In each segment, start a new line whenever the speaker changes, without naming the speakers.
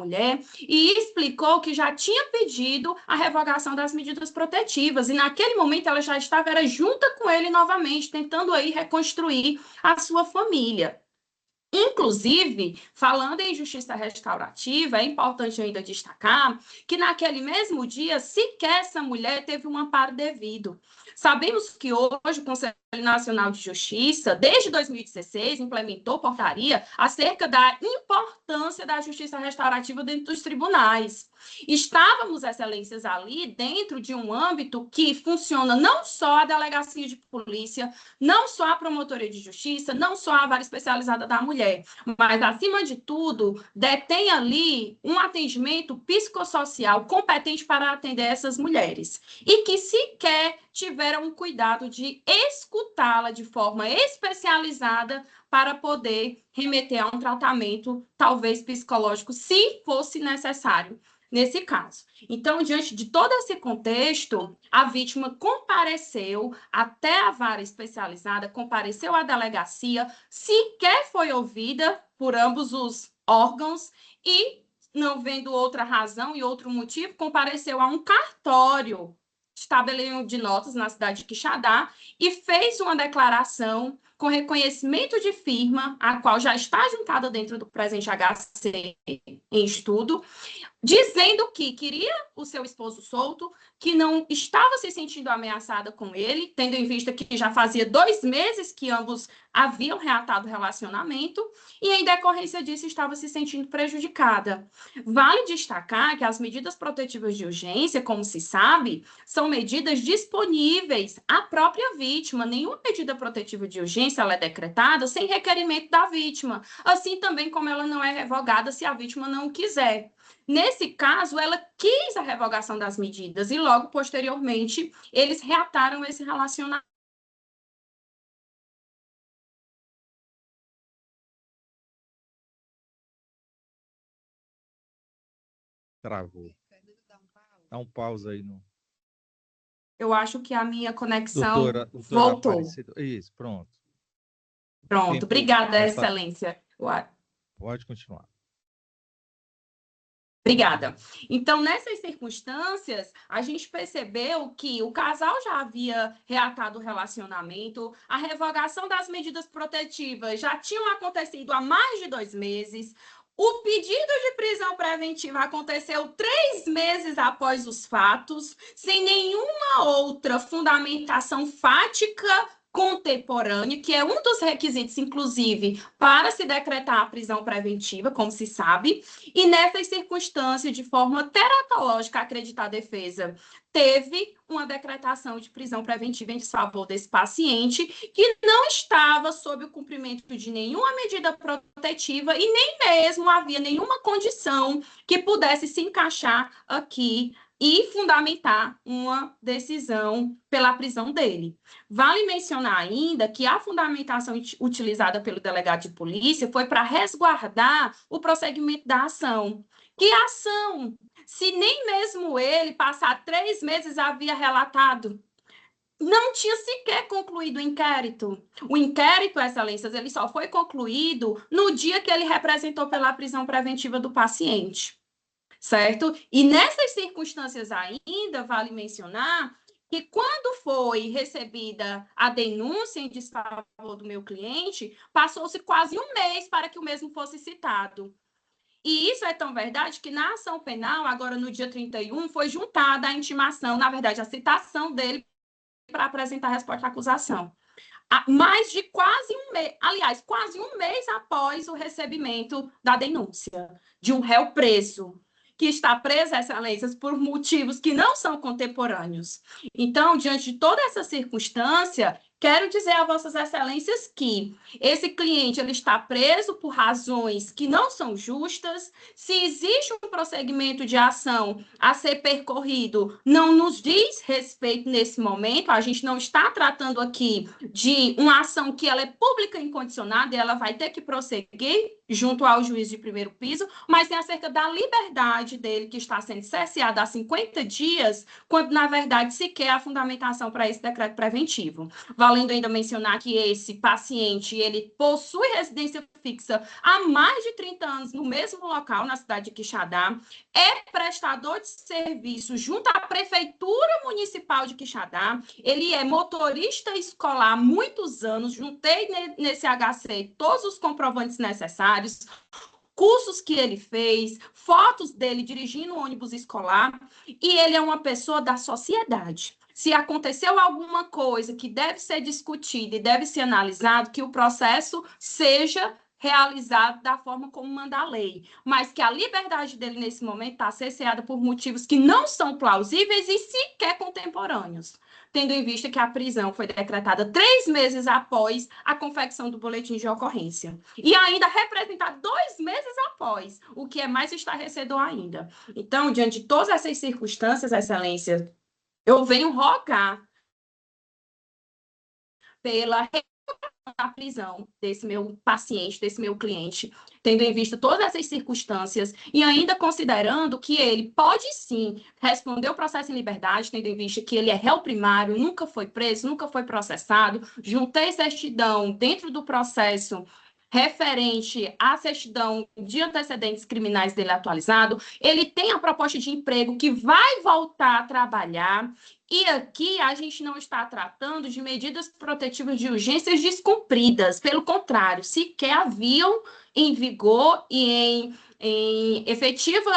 mulher e explicou que já tinha pedido a revogação das medidas protetivas. E naquele momento ela já estava junta com ele novamente, tentando aí reconstruir a sua família. Inclusive, falando em justiça restaurativa, é importante ainda destacar que naquele mesmo dia, sequer essa mulher teve um amparo devido. Sabemos que hoje o Conselho Nacional de Justiça, desde 2016, implementou portaria acerca da importância da justiça restaurativa dentro dos tribunais. Estávamos, excelências, ali dentro de um âmbito que funciona não só a delegacia de polícia, não só a promotoria de justiça, não só a vara especializada da mulher, mas, acima de tudo, detém ali um atendimento psicossocial competente para atender essas mulheres e que sequer tiveram o cuidado de escutá-la de forma especializada para poder remeter a um tratamento, talvez psicológico, se fosse necessário nesse caso. Então, diante de todo esse contexto, a vítima compareceu até a vara especializada, compareceu à delegacia, sequer foi ouvida por ambos os órgãos e, não vendo outra razão e outro motivo, compareceu a um cartório tabelião de notas na cidade de Quixadá e fez uma declaração com reconhecimento de firma, a qual já está juntada dentro do presente HC em estudo, dizendo que queria o seu esposo solto, que não estava se sentindo ameaçada com ele, tendo em vista que já fazia 2 meses que ambos haviam reatado o relacionamento, e em decorrência disso estava se sentindo prejudicada. Vale destacar que as medidas protetivas de urgência, como se sabe, são medidas disponíveis à própria vítima. Nenhuma medida protetiva de urgência ela é decretada sem requerimento da vítima, assim também como ela não é revogada se a vítima não quiser. Nesse caso, ela quis a revogação das medidas e logo, posteriormente, eles reataram esse relacionamento.
Travou. Dá um pausa aí no.
Eu acho que a minha conexão
Doutora
voltou.
Aparecida. Isso, pronto.
Pronto, obrigada,
Está...
excelência.
Pode continuar.
Obrigada. Então, nessas circunstâncias, a gente percebeu que o casal já havia reatado o relacionamento, a revogação das medidas protetivas já tinham acontecido há mais de 2 meses, o pedido de prisão preventiva aconteceu 3 meses após os fatos, sem nenhuma outra fundamentação fática contemporânea, que é um dos requisitos, inclusive, para se decretar a prisão preventiva, como se sabe, e nessas circunstâncias, de forma teratológica, acreditar a defesa teve uma decretação de prisão preventiva em desfavor desse paciente, que não estava sob o cumprimento de nenhuma medida protetiva e nem mesmo havia nenhuma condição que pudesse se encaixar aqui e fundamentar uma decisão pela prisão dele. Vale mencionar ainda que a fundamentação utilizada pelo delegado de polícia foi para resguardar o prosseguimento da ação. Que ação? Se nem mesmo ele, passar 3 meses, havia relatado, não tinha sequer concluído o inquérito. O inquérito, excelências, ele só foi concluído no dia que ele representou pela prisão preventiva do paciente, certo? E nessas circunstâncias ainda, vale mencionar que quando foi recebida a denúncia em desfavor do meu cliente, passou-se quase 1 mês para que o mesmo fosse citado. E isso é tão verdade que na ação penal, agora no dia 31, foi juntada a intimação, na verdade, a citação dele para apresentar a resposta à acusação. Mais de quase 1 mês, aliás, quase 1 mês após o recebimento da denúncia de um réu preso, que está preso, excelências, por motivos que não são contemporâneos. Então, diante de toda essa circunstância, quero dizer a vossas excelências que esse cliente ele está preso por razões que não são justas. Se existe um prosseguimento de ação a ser percorrido, não nos diz respeito nesse momento. A gente não está tratando aqui de uma ação que ela é pública e incondicionada e ela vai ter que prosseguir junto ao juiz de primeiro piso, mas tem acerca da liberdade dele, que está sendo cerceada há 50 dias, quando, na verdade, sequer há fundamentação para esse decreto preventivo. Valendo ainda mencionar que esse paciente, ele possui residência fixa há mais de 30 anos no mesmo local, na cidade de Quixadá, é prestador de serviço junto à Prefeitura Municipal de Quixadá, ele é motorista escolar há muitos anos, juntei nesse HC todos os comprovantes necessários, cursos que ele fez, fotos dele dirigindo um ônibus escolar, e ele é uma pessoa da sociedade. Se aconteceu alguma coisa que deve ser discutida e deve ser analisado, que o processo seja realizado da forma como manda a lei, mas que a liberdade dele nesse momento está cerceada por motivos que não são plausíveis e sequer contemporâneos, tendo em vista que a prisão foi decretada 3 meses após a confecção do boletim de ocorrência. E ainda representar 2 meses após, o que é mais estarrecedor ainda. Então, diante de todas essas circunstâncias, Excelência, eu venho rogar pela da prisão desse meu paciente, desse meu cliente, tendo em vista todas essas circunstâncias e ainda considerando que ele pode sim responder o processo em liberdade, tendo em vista que ele é réu primário, nunca foi preso, nunca foi processado, juntei certidão dentro do processo referente à certidão de antecedentes criminais dele atualizado, ele tem a proposta de emprego que vai voltar a trabalhar, e aqui a gente não está tratando de medidas protetivas de urgências descumpridas, pelo contrário, sequer haviam em vigor e em efetiva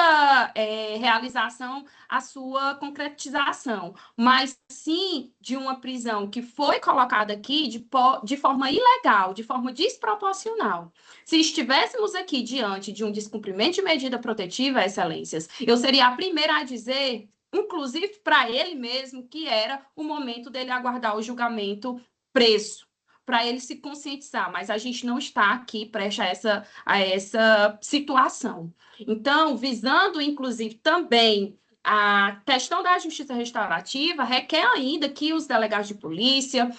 realização a sua concretização, mas sim de uma prisão que foi colocada aqui de forma ilegal, de forma desproporcional. Se estivéssemos aqui diante de um descumprimento de medida protetiva, Excelências, eu seria a primeira a dizer, inclusive para ele mesmo, que era o momento dele aguardar o julgamento preso, para ele se conscientizar, mas a gente não está aqui prestes a essa situação. Então, visando, inclusive, também a questão da justiça restaurativa, requer ainda que os delegados de polícia,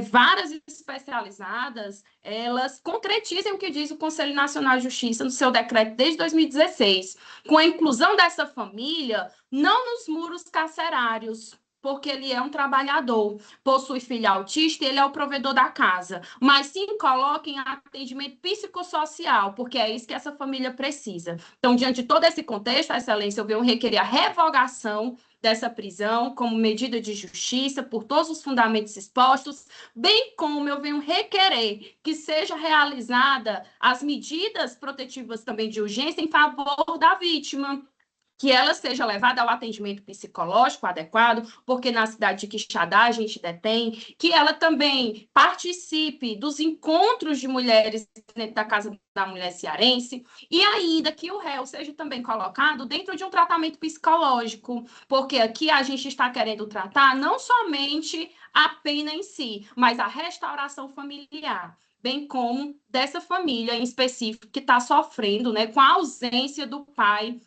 varas especializadas, elas concretizem o que diz o Conselho Nacional de Justiça no seu decreto desde 2016, com a inclusão dessa família, não nos muros carcerários, porque ele é um trabalhador, possui filho autista e ele é o provedor da casa, mas sim coloca em atendimento psicossocial, porque é isso que essa família precisa. Então, diante de todo esse contexto, Excelência, eu venho requerer a revogação dessa prisão como medida de justiça por todos os fundamentos expostos, bem como eu venho requerer que seja realizada as medidas protetivas também de urgência em favor da vítima, que ela seja levada ao atendimento psicológico adequado, porque na cidade de Quixadá a gente detém, que ela também participe dos encontros de mulheres dentro da Casa da Mulher Cearense, e ainda que o réu seja também colocado dentro de um tratamento psicológico, porque aqui a gente está querendo tratar não somente a pena em si, mas a restauração familiar, bem como dessa família em específico que está sofrendo, né, com a ausência do pai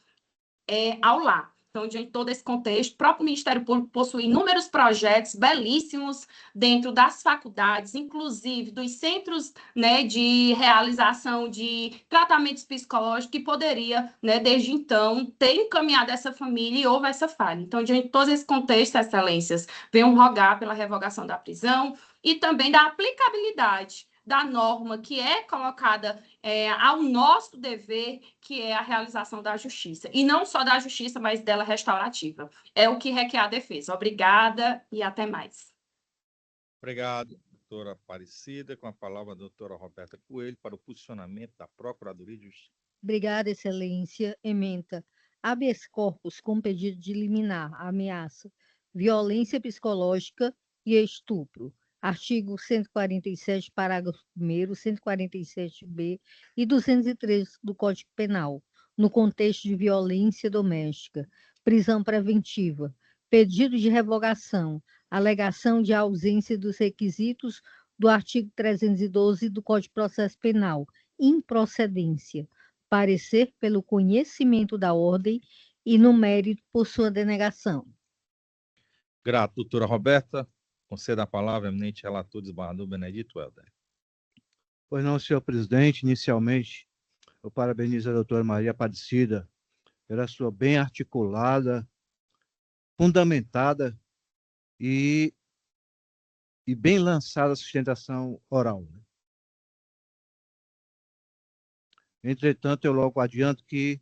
ao lar. Então, diante de todo esse contexto, o próprio Ministério Público possui inúmeros projetos belíssimos dentro das faculdades, inclusive dos centros, né, de realização de tratamentos psicológicos, que poderia, né, desde então, ter encaminhado essa família e houve essa falha. Então, diante de todo esse contexto, Excelências, venho rogar pela revogação da prisão e também da aplicabilidade da norma que é colocada ao nosso dever, que é a realização da justiça. E não só da justiça, mas dela restaurativa. É o que requer a defesa. Obrigada e até mais.
Obrigado, doutora Aparecida. Com a palavra a doutora Roberta Coelho para o posicionamento da Procuradoria de Justiça.
Obrigada, Excelência. Ementa. Habeas corpus com pedido de liminar, ameaça, violência psicológica e estupro. Artigo 147, parágrafo 1º, 147b e 203 do Código Penal, no contexto de violência doméstica. Prisão preventiva. Pedido de revogação. Alegação de ausência dos requisitos do artigo 312 do Código de Processo Penal. Improcedência. Parecer pelo conhecimento da ordem e no mérito por sua denegação.
Grato, doutora Roberta. Conceda a palavra ao eminente relator desembargador Benedito Helder.
Pois não, senhor presidente, inicialmente Eu parabenizo a doutora Maria Aparecida pela sua bem articulada, fundamentada e bem lançada sustentação oral, né? Entretanto, eu logo adianto que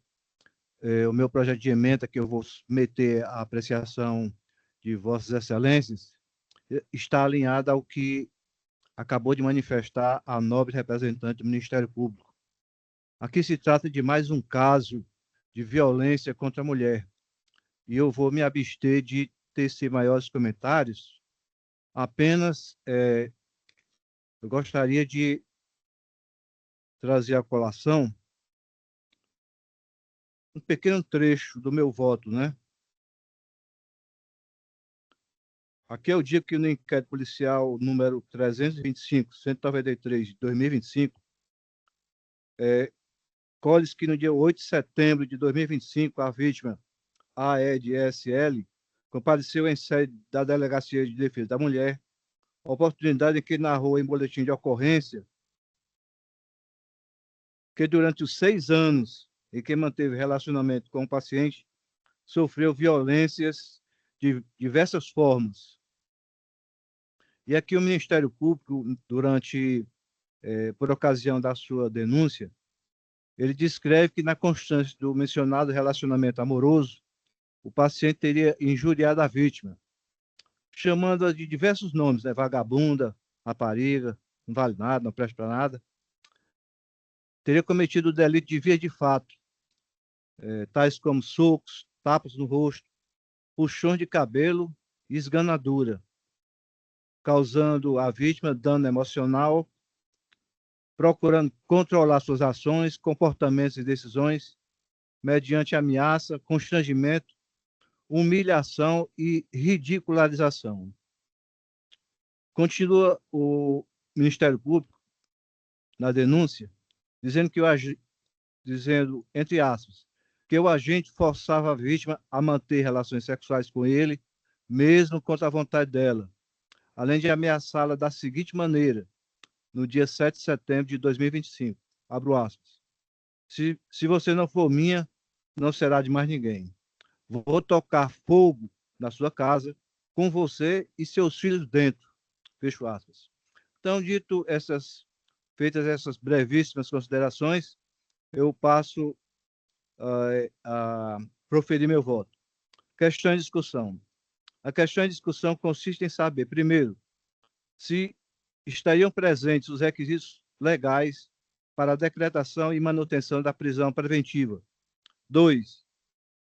o meu projeto de emenda, que eu vou submeter à apreciação de Vossas Excelências, está alinhado ao que acabou de manifestar a nobre representante do Ministério Público. Aqui se trata de mais um caso de violência contra a mulher, e eu vou me abster de tecer maiores comentários, apenas eu gostaria de trazer à colação um pequeno trecho do meu voto, né? Aqui é o dia que no inquérito policial número 325.193 de 2025, colhe-se que no dia 8 de setembro de 2025, a vítima, AEDSL, compareceu em sede da Delegacia de Defesa da Mulher, oportunidade em que narrou em boletim de ocorrência que durante os 6 anos em que manteve relacionamento com o paciente, sofreu violências de diversas formas. E aqui o Ministério Público, por ocasião da sua denúncia, ele descreve que na constância do mencionado relacionamento amoroso, o paciente teria injuriado a vítima, chamando-a de diversos nomes, né? Vagabunda, rapariga, não vale nada, não presta para nada. Teria cometido o delito de via de fato, tais como socos, tapas no rosto, puxões de cabelo e esganadura, causando à vítima dano emocional, procurando controlar suas ações, comportamentos e decisões, mediante ameaça, constrangimento, humilhação e ridicularização. Continua o Ministério Público na denúncia, dizendo, entre aspas, que o agente forçava a vítima a manter relações sexuais com ele, mesmo contra a vontade dela, além de ameaçá-la da seguinte maneira, no dia 7 de setembro de 2025, abro aspas, se você não for minha, não será de mais ninguém. Vou tocar fogo na sua casa, com você e seus filhos dentro, fecho aspas. Então, feitas essas brevíssimas considerações, eu passo a proferir meu voto. Questão em discussão. A questão em discussão consiste em saber, primeiro, se estariam presentes os requisitos legais para a decretação e manutenção da prisão preventiva. 2.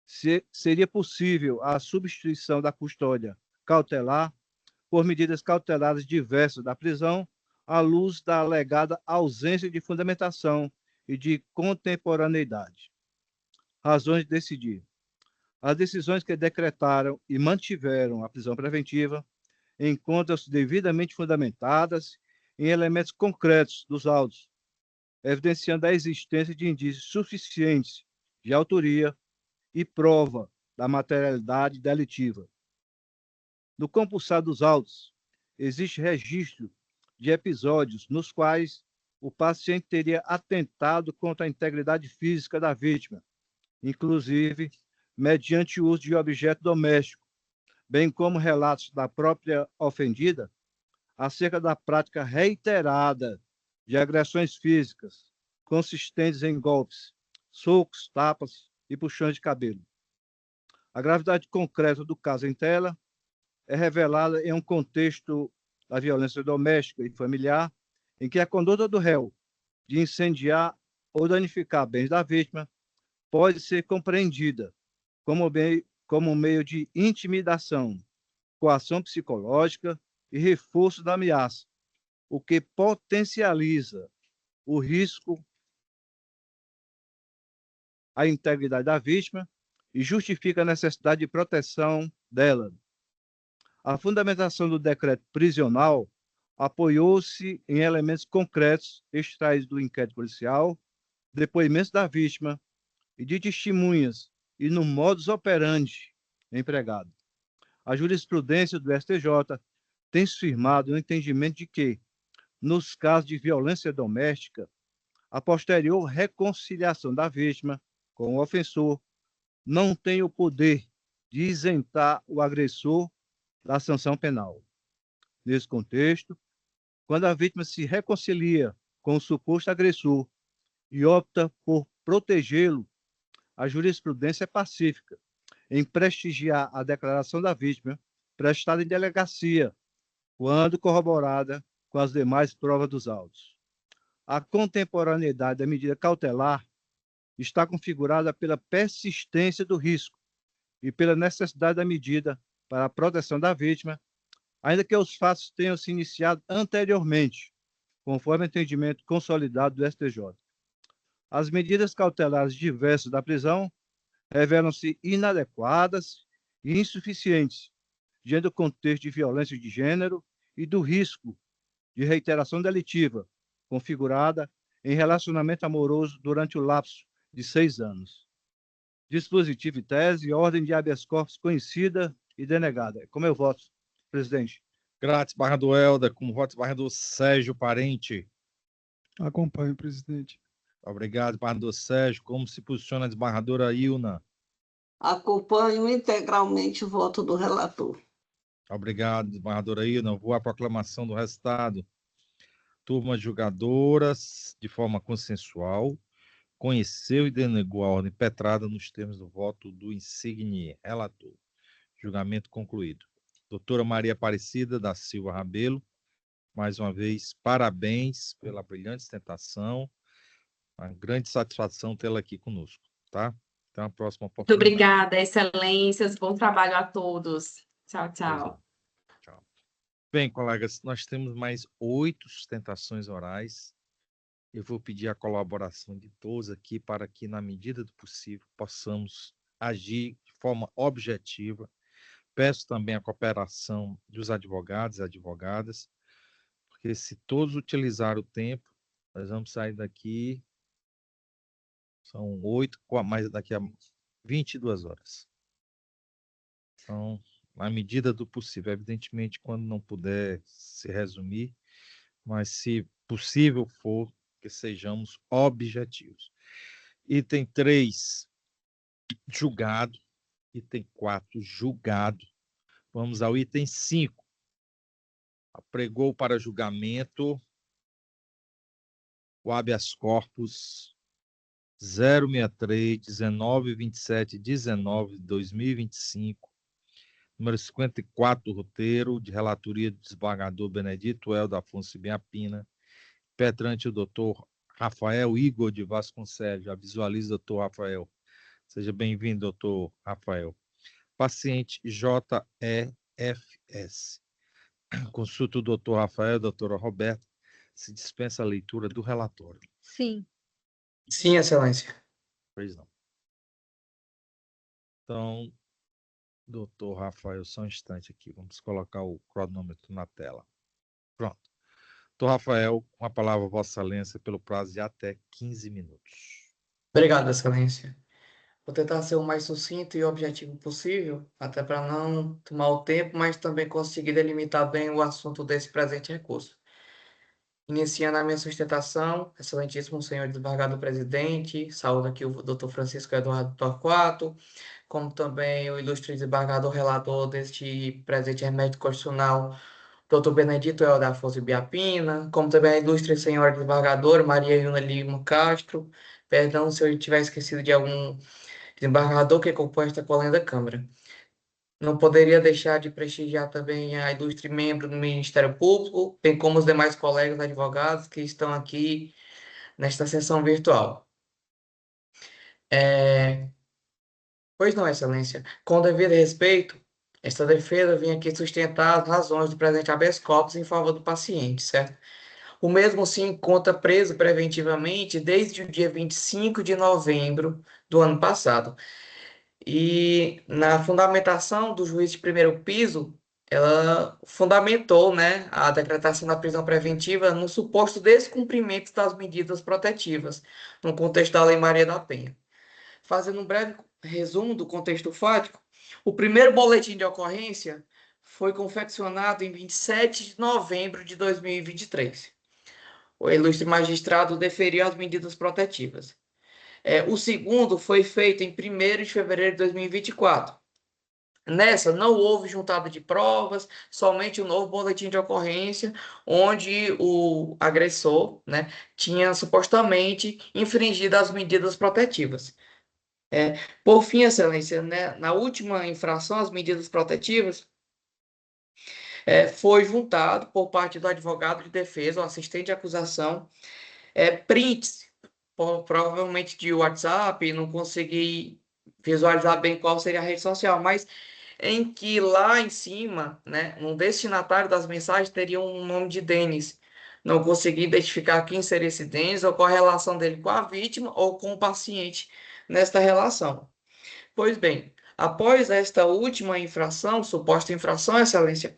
Se seria possível a substituição da custódia cautelar por medidas cautelares diversas da prisão, à luz da alegada ausência de fundamentação e de contemporaneidade. Razões de decidir. As decisões que decretaram e mantiveram a prisão preventiva encontram-se devidamente fundamentadas em elementos concretos dos autos, evidenciando a existência de indícios suficientes de autoria e prova da materialidade delitiva. No compulsado dos autos, existe registro de episódios nos quais o paciente teria atentado contra a integridade física da vítima, inclusive mediante o uso de objeto doméstico, bem como relatos da própria ofendida acerca da prática reiterada de agressões físicas, consistentes em golpes, socos, tapas e puxões de cabelo. A gravidade concreta do caso em tela é revelada em um contexto da violência doméstica e familiar, em que a conduta do réu de incendiar ou danificar bens da vítima pode ser compreendida como meio de intimidação, coação psicológica e reforço da ameaça, o que potencializa o risco à integridade da vítima e justifica a necessidade de proteção dela. A fundamentação do decreto prisional apoiou-se em elementos concretos extraídos do inquérito policial, depoimentos da vítima e de testemunhas e no modus operandi empregado. A jurisprudência do STJ tem se firmado no entendimento de que, nos casos de violência doméstica, A posterior reconciliação da vítima com o ofensor não tem o poder de isentar o agressor da sanção penal. Nesse contexto, quando a vítima se reconcilia com o suposto agressor e opta por protegê-lo, a jurisprudência é pacífica em prestigiar a declaração da vítima prestada em delegacia, quando corroborada com as demais provas dos autos. A contemporaneidade da medida cautelar está configurada pela persistência do risco e pela necessidade da medida para a proteção da vítima, ainda que os fatos tenham se iniciado anteriormente, conforme o entendimento consolidado do STJ. As medidas cautelares diversas da prisão revelam-se inadequadas e insuficientes diante do contexto de violência de gênero e do risco de reiteração delitiva configurada em relacionamento amoroso durante o lapso de 6 anos. Dispositivo e tese, ordem de habeas corpus conhecida e denegada. Como eu voto, presidente?
Grátis, desembargador Helder. Como voto, desembargador Sérgio Parente.
Acompanho, presidente.
Obrigado, desembargador Sérgio. Como se posiciona a desembargadora Ilna?
Acompanho integralmente o voto do relator.
Obrigado, desembargadora Ilna. Vou à proclamação do resultado. Turmas julgadoras, de forma consensual, conheceu e denegou a ordem impetrada nos termos do voto do insigne relator. Julgamento concluído. Doutora Maria Aparecida da Silva Rabelo, mais uma vez, parabéns pela brilhante sustentação. Uma grande satisfação tê-la aqui conosco, tá? Até a próxima
Muito
oportunidade.
obrigada, excelências. Bom trabalho a todos. Tchau, tchau.
Tchau. Bem, colegas, nós temos mais 8 sustentações orais. Eu vou pedir a colaboração de todos aqui para que, na medida do possível, possamos agir de forma objetiva. Peço também a cooperação dos advogados e advogadas, porque se todos utilizarem o tempo, nós vamos sair daqui, são 8, mais daqui a 22 horas. Então, na medida do possível, evidentemente, quando não puder se resumir, mas se possível for, que sejamos objetivos. Item 3, julgado. Item 4, julgado. Vamos ao item 5. Apregou para julgamento o habeas corpus 063-1927-19-2025, número 54 do roteiro, de relatoria do desembargador Benedito Helder Afonso Biapina, petrante o doutor Rafael Igor de Vasconcelos. Já visualiza, doutor Rafael. Seja bem-vindo, doutor Rafael. Paciente JEFS. Consulta o doutor Rafael, doutora Roberta. Se dispensa a leitura do relatório.
Sim.
Sim, excelência.
Pois não. Então, doutor Rafael, só um instante aqui. Vamos colocar o cronômetro na tela. Pronto. Doutor Rafael, com a palavra Vossa Excelência, pelo prazo de até 15 minutos.
Obrigado, excelência. Vou tentar ser o mais sucinto e objetivo possível, até para não tomar o tempo, mas também conseguir delimitar bem o assunto desse presente recurso. Iniciando a minha sustentação, excelentíssimo senhor desembargador presidente, saúdo aqui o doutor Francisco Eduardo Torquato, como também o ilustre desembargador relator deste presente remédio constitucional, doutor Benedito Helder Afonso Biapina, como também a ilustre senhora desembargadora Maria Ilna Lima Castro. Perdão se eu tiver esquecido de algum desembargador que compõe esta colega da Câmara. Não poderia deixar de prestigiar também a ilustre membro do Ministério Público, bem como os demais colegas advogados que estão aqui nesta sessão virtual. Pois não, excelência. Com devido respeito, esta defesa vem aqui sustentar as razões do presente habeas corpus em favor do paciente, certo? O mesmo se encontra preso preventivamente desde o dia 25 de novembro do ano passado. E na fundamentação do juiz de primeiro piso, ela fundamentou, né, a decretação da prisão preventiva no suposto descumprimento das medidas protetivas, no contexto da Lei Maria da Penha. Fazendo um breve resumo do contexto fático, o primeiro boletim de ocorrência foi confeccionado em 27 de novembro de 2023. o ilustre magistrado deferiu as medidas protetivas. O segundo foi feito em 1º de fevereiro de 2024. Nessa, não houve juntada de provas, somente um novo boletim de ocorrência, onde o agressor, né, tinha supostamente infringido as medidas protetivas. Por fim, Excelência, né, na última infração, as medidas protetivas, foi juntado por parte do advogado de defesa, o assistente de acusação, prints, provavelmente de WhatsApp, não consegui visualizar bem qual seria a rede social, mas em que lá em cima, né, no destinatário das mensagens teria um nome de Denis. Não consegui identificar quem seria esse Denis ou qual a relação dele com a vítima ou com o paciente nesta relação. Pois bem, após esta última infração, suposta infração, Excelência,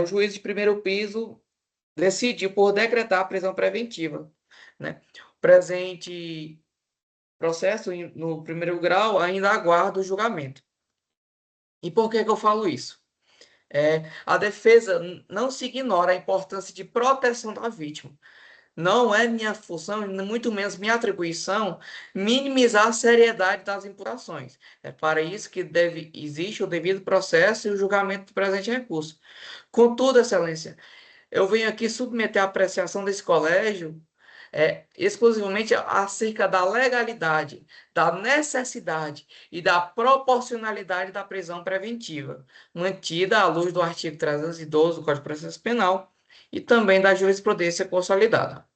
o juiz de primeiro piso decidiu por decretar a prisão preventiva, né? O presente processo no primeiro grau ainda aguarda o julgamento. E por que eu falo isso? A defesa não se ignora a importância de proteção da vítima. Não é minha função, muito menos minha atribuição, minimizar a seriedade das imputações. É para isso que existe o devido processo e o julgamento do presente recurso. Contudo, Excelência, eu venho aqui submeter a apreciação desse colégio exclusivamente acerca da legalidade, da necessidade e da proporcionalidade da prisão preventiva, mantida à luz do artigo 312 do Código de Processo Penal e também da jurisprudência consolidada.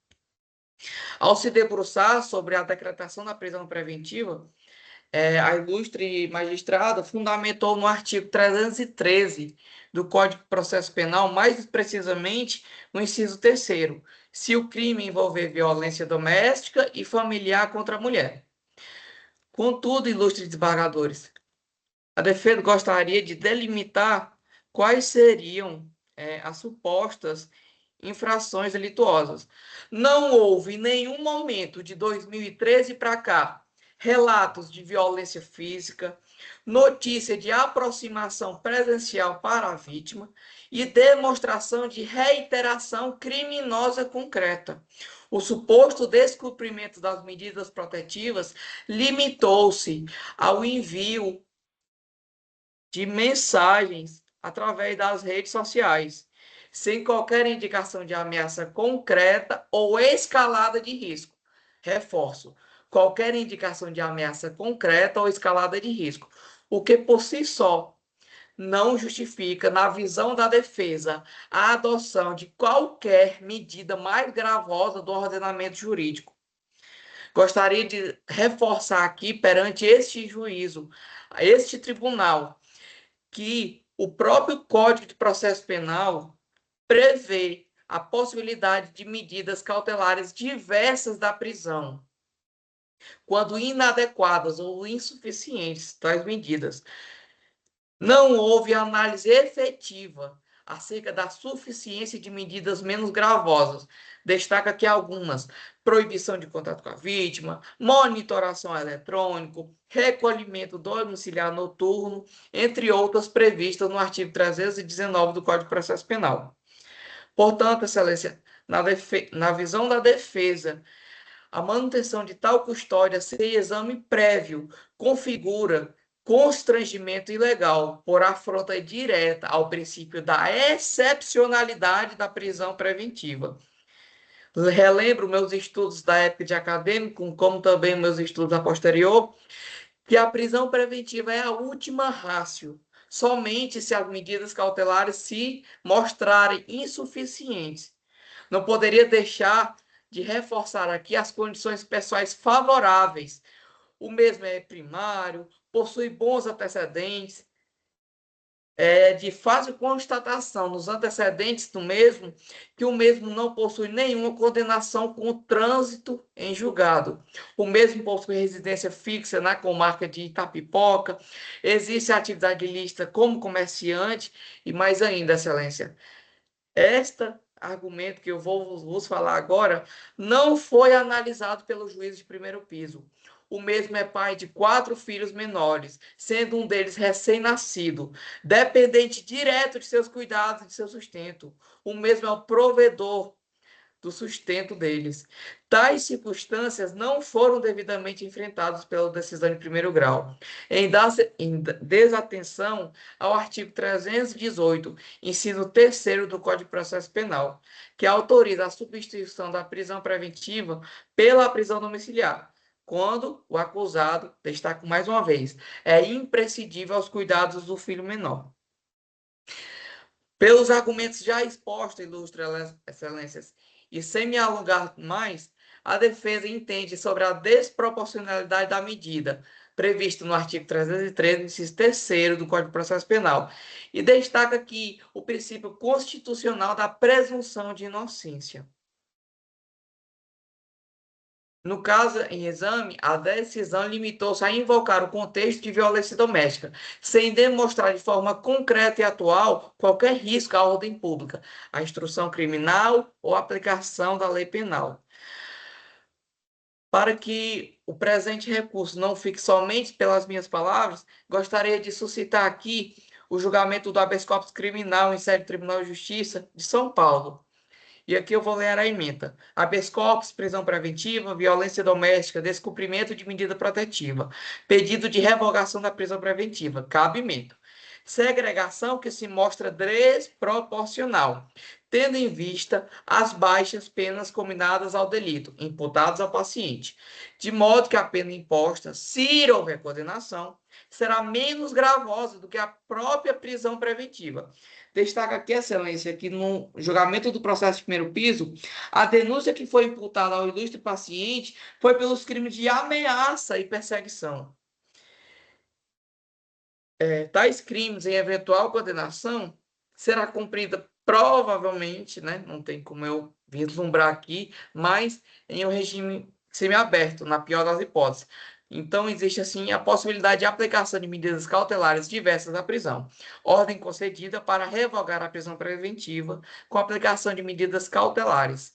Ao se debruçar sobre a decretação da prisão preventiva, a ilustre magistrada fundamentou no artigo 313 do Código de Processo Penal, mais precisamente no inciso 3º, se o crime envolver violência doméstica e familiar contra a mulher. Contudo, ilustres desembargadores, a defesa gostaria de delimitar quais seriam as supostas infrações delituosas. Não houve em nenhum momento de 2013 para cá relatos de violência física, notícia de aproximação presencial para a vítima e demonstração de reiteração criminosa concreta. O suposto descumprimento das medidas protetivas limitou-se ao envio de mensagens através das redes sociais, sem qualquer indicação de ameaça concreta ou escalada de risco. Reforço, qualquer indicação de ameaça concreta ou escalada de risco, o que por si só não justifica, na visão da defesa, a adoção de qualquer medida mais gravosa do ordenamento jurídico. Gostaria de reforçar aqui perante este juízo, este tribunal, que o próprio Código de Processo Penal prevê a possibilidade de medidas cautelares diversas da prisão, quando inadequadas ou insuficientes tais medidas. Não houve análise efetiva acerca da suficiência de medidas menos gravosas. Destaca aqui algumas: proibição de contato com a vítima, monitoração eletrônico, recolhimento domiciliar noturno, entre outras previstas no artigo 319 do Código de Processo Penal. Portanto, Excelência, na visão da defesa, a manutenção de tal custódia sem exame prévio configura constrangimento ilegal por afronta direta ao princípio da excepcionalidade da prisão preventiva. Relembro meus estudos da época de acadêmico, como também meus estudos a posterior, que a prisão preventiva é a última ratio, somente se as medidas cautelares se mostrarem insuficientes. Não poderia deixar de reforçar aqui as condições pessoais favoráveis. O mesmo é primário, possui bons antecedentes, de fácil constatação nos antecedentes do mesmo, que o mesmo não possui nenhuma condenação com o trânsito em julgado. O mesmo possui residência fixa na comarca de Itapipoca, existe atividade ilícita como comerciante, e mais ainda, Excelência, argumento que eu vou vos falar agora não foi analisado pelo juiz de primeiro piso. O mesmo é pai de 4 filhos menores, sendo um deles recém-nascido, dependente direto de seus cuidados e de seu sustento. O mesmo é o provedor do sustento deles. Tais circunstâncias não foram devidamente enfrentadas pela decisão de primeiro grau, em desatenção ao artigo 318, inciso 3º do Código de Processo Penal, que autoriza a substituição da prisão preventiva pela prisão domiciliar, quando o acusado, destaco mais uma vez, é imprescindível aos cuidados do filho menor. Pelos argumentos já expostos, ilustres excelências, e sem me alongar mais, a defesa entende sobre a desproporcionalidade da medida prevista no artigo 313, inciso 3º do Código de Processo Penal, e destaca que o princípio constitucional da presunção de inocência. No caso em exame, a decisão limitou-se a invocar o contexto de violência doméstica, sem demonstrar de forma concreta e atual qualquer risco à ordem pública, à instrução criminal ou à aplicação da lei penal. Para que o presente recurso não fique somente pelas minhas palavras, gostaria de suscitar aqui o julgamento do habeas corpus criminal em sede do Tribunal de Justiça de São Paulo. E aqui eu vou ler a ementa. Habeas corpus, prisão preventiva, violência doméstica, descumprimento de medida protetiva, pedido de revogação da prisão preventiva, cabimento. Segregação que se mostra desproporcional, tendo em vista as baixas penas combinadas ao delito, imputadas ao paciente, de modo que a pena imposta, se houver condenação, será menos gravosa do que a própria prisão preventiva. Destaca aqui, excelência, que no julgamento do processo de primeiro piso, a denúncia que foi imputada ao ilustre paciente foi pelos crimes de ameaça e perseguição. Tais crimes, em eventual condenação, será cumprida provavelmente, né, não tem como eu vislumbrar aqui, mas em um regime semiaberto, na pior das hipóteses. Então, existe, assim, a possibilidade de aplicação de medidas cautelares diversas à prisão. Ordem concedida para revogar a prisão preventiva com aplicação de medidas cautelares.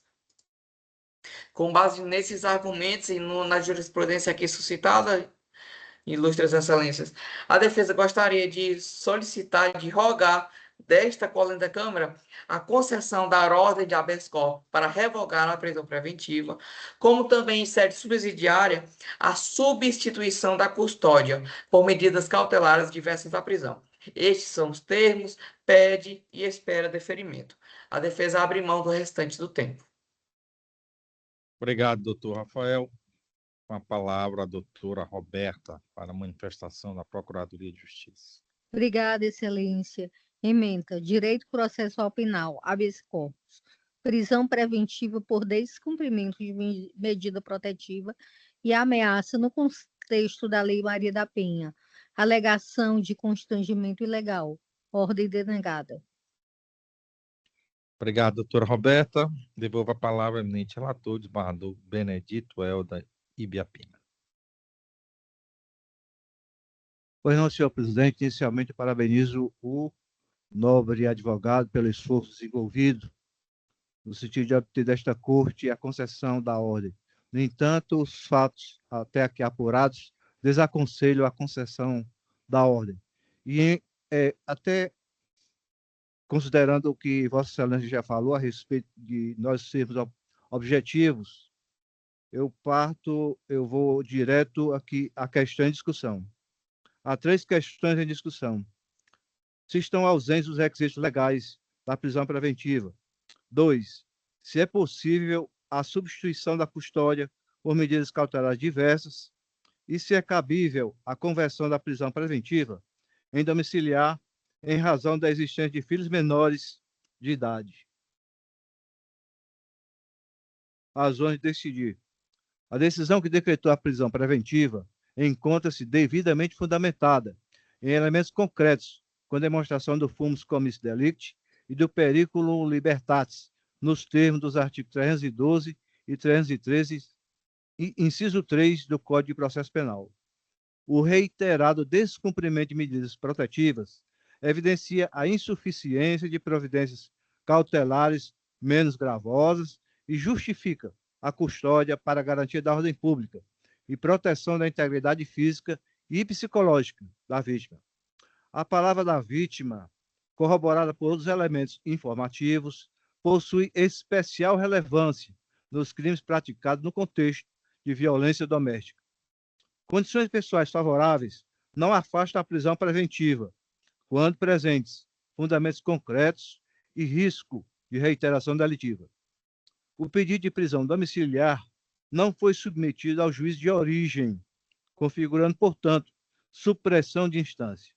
Com base nesses argumentos e na jurisprudência aqui suscitada, ilustres excelências, a defesa gostaria de solicitar, de rogar desta colenda Câmara a concessão da ordem de habeas corpus para revogar a prisão preventiva, como também em sede subsidiária a substituição da custódia por medidas cautelares diversas da prisão. Estes são os termos, pede e espera deferimento. A defesa abre mão do restante do tempo.
Obrigado, doutor Rafael. Com a palavra, a doutora Roberta, para a manifestação da Procuradoria de Justiça.
Obrigada, excelência. Ementa, direito processual penal, habeas corpus, prisão preventiva por descumprimento de medida protetiva e ameaça no contexto da Lei Maria da Penha, alegação de constrangimento ilegal, ordem denegada.
Obrigado, doutora Roberta. Devolvo a palavra ao eminente relator, desembargador Benedito Helder Ibiapina.
Pois não, senhor presidente, inicialmente parabenizo o nobre advogado pelo esforço desenvolvido no sentido de obter desta corte a concessão da ordem. No entanto, os fatos até aqui apurados desaconselham a concessão da ordem. E até considerando o que Vossa Excelência já falou a respeito de nós sermos objetivos, eu vou direto aqui à questão em discussão. Há 3 questões em discussão. Se estão ausentes os requisitos legais da prisão preventiva. 2. Se é possível a substituição da custódia por medidas cautelares diversas. E se é cabível a conversão da prisão preventiva em domiciliar em razão da existência de filhos menores de idade. Razões de decidir. A decisão que decretou a prisão preventiva encontra-se devidamente fundamentada em elementos concretos, com demonstração do fumus commis delicti e do periculum libertatis, nos termos dos artigos 312 e 313, inciso 3 do Código de Processo Penal. O reiterado descumprimento de medidas protetivas evidencia a insuficiência de providências cautelares menos gravosas e justifica a custódia para a garantia da ordem pública e proteção da integridade física e psicológica da vítima. A palavra da vítima, corroborada por outros elementos informativos, possui especial relevância nos crimes praticados no contexto de violência doméstica. Condições pessoais favoráveis não afastam a prisão preventiva, quando presentes fundamentos concretos e risco de reiteração delitiva. O pedido de prisão domiciliar não foi submetido ao juiz de origem, configurando, portanto, supressão de instância.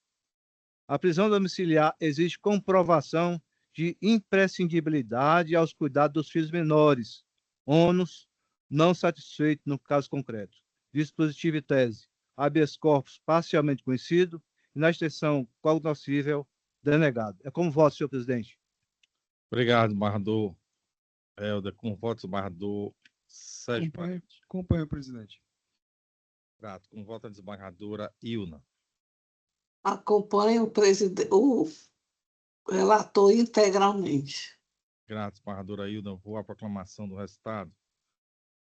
A prisão domiciliar exige comprovação de imprescindibilidade aos cuidados dos filhos menores, ônus não satisfeito no caso concreto. Dispositivo e tese, habeas corpus parcialmente conhecido e, na extensão cognoscível, denegado. É como voto, senhor presidente.
Obrigado, desembargador Helder. Com votos, desembargador Sérgio Parente.
Acompanho, presidente.
Grato. Com voto, a desembargadora Ilna.
Acompanho o relator integralmente.
Grato, desembargadora Ilna. Vou à proclamação do resultado.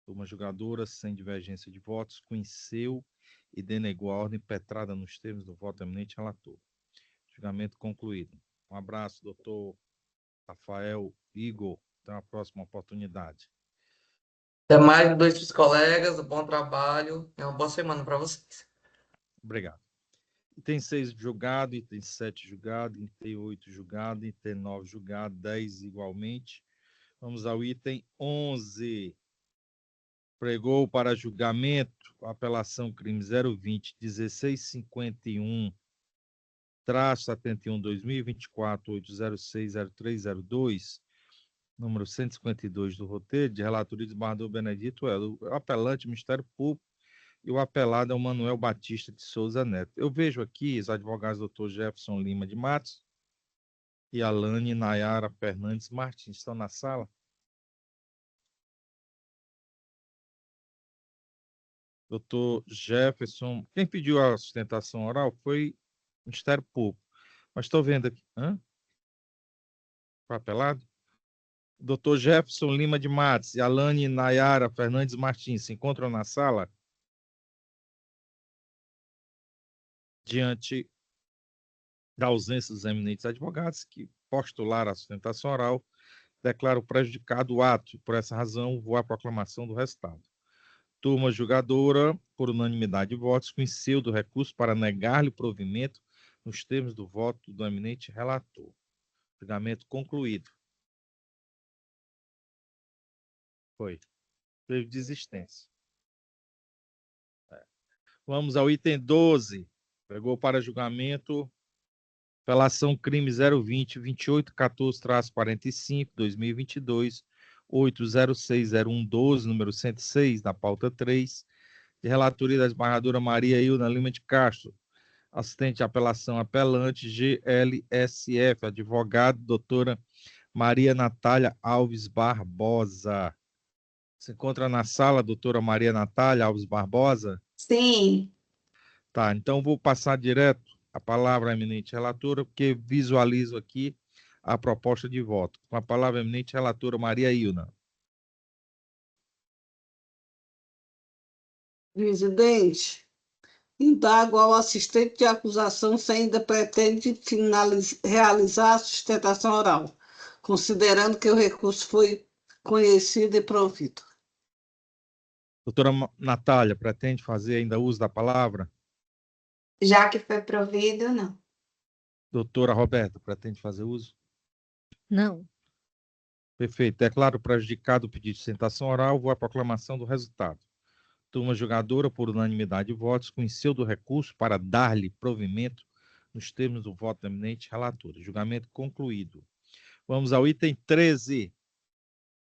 Turma julgadora, sem divergência de votos, conheceu e denegou a ordem impetrada nos termos do voto eminente relator. Julgamento concluído. Um abraço, doutor Rafael Igor. Até a próxima oportunidade.
Até mais, dois colegas, bom trabalho e uma boa semana para vocês.
Obrigado. Item 6 julgado, item 7 julgado, item 8 julgado, item 9 julgado, 10 igualmente. Vamos ao item 11. Pregou para julgamento a apelação crime 020 1651 71 2024 806 0302, número 152 do roteiro, de relatoria do desembargador Benedito Helder. O apelante, Ministério Público, e o apelado é o Manuel Batista de Souza Neto. Eu vejo aqui os advogados doutor Jefferson Lima de Matos e Alane Nayara Fernandes Martins. Estão na sala? Doutor Jefferson, quem pediu a sustentação oral foi o Ministério Público. Mas estou vendo aqui. Foi apelado? Doutor Jefferson Lima de Matos e Alane Nayara Fernandes Martins se encontram na sala? Diante da ausência dos eminentes advogados que postularam a sustentação oral, declaro prejudicado o ato. Por essa razão, vou à proclamação do resultado. Turma julgadora, por unanimidade de votos, conheceu do recurso para negar-lhe provimento nos termos do voto do eminente relator. Julgamento concluído. Foi. Teve desistência. Vamos ao item 12. Pregou para julgamento apelação crime 020 2814-45 2022 8060112, número 106, na pauta 3, de relatoria da desembargadora Maria Ilna Lima de Castro, assistente de apelação apelante GLSF, advogado doutora Maria Natália Alves Barbosa. Se encontra na sala, doutora Maria Natália Alves Barbosa?
Sim.
Tá, então vou passar direto a palavra à eminente relatora, porque visualizo aqui a proposta de voto. Com a palavra, a eminente relatora Maria Ilna.
Presidente, indago ao assistente de acusação se ainda pretende realizar a sustentação oral, considerando que o recurso foi conhecido e provido.
Doutora Natália, pretende fazer ainda uso da palavra?
Já que foi provido, não.
Doutora Roberta, pretende fazer uso?
Não.
Perfeito. Declaro prejudicado o pedido de sustentação oral. Vou à proclamação do resultado. Turma julgadora, por unanimidade de votos, conheceu do recurso para dar-lhe provimento nos termos do voto da eminente relatora. Julgamento concluído. Vamos ao item 13.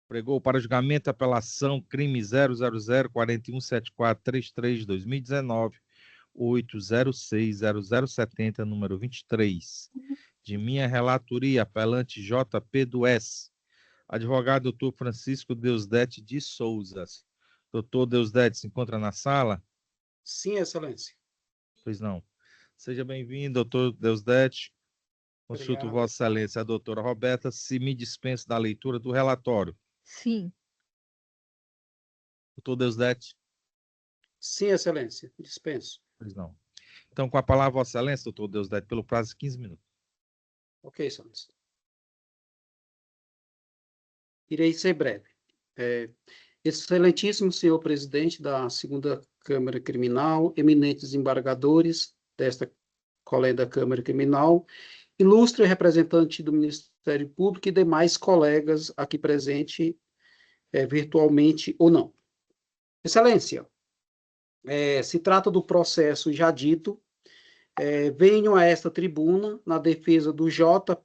Pregou para julgamento a apelação crime 000-417433-2019, 8060070, número 23. De minha relatoria, apelante JP do S. Advogado doutor Francisco Deusdete de Souza. Doutor Deusdete, se encontra na sala?
Sim, excelência.
Pois não. Seja bem-vindo, doutor Deusdete. Consulto Vossa Excelência, a doutora Roberta, se me dispensa da leitura do relatório.
Sim.
Doutor Deusdete?
Sim, excelência. Dispenso.
Pois não. Então, com a palavra, Vossa Excelência, doutor Deusdete, pelo prazo de 15 minutos.
Ok, excelência. Irei ser breve. Excelentíssimo senhor presidente da segunda Câmara Criminal, eminentes desembargadores desta colega da Câmara Criminal, ilustre representante do Ministério Público e demais colegas aqui presentes, virtualmente ou não. Excelência, se trata do processo já dito, venho a esta tribuna na defesa do JPS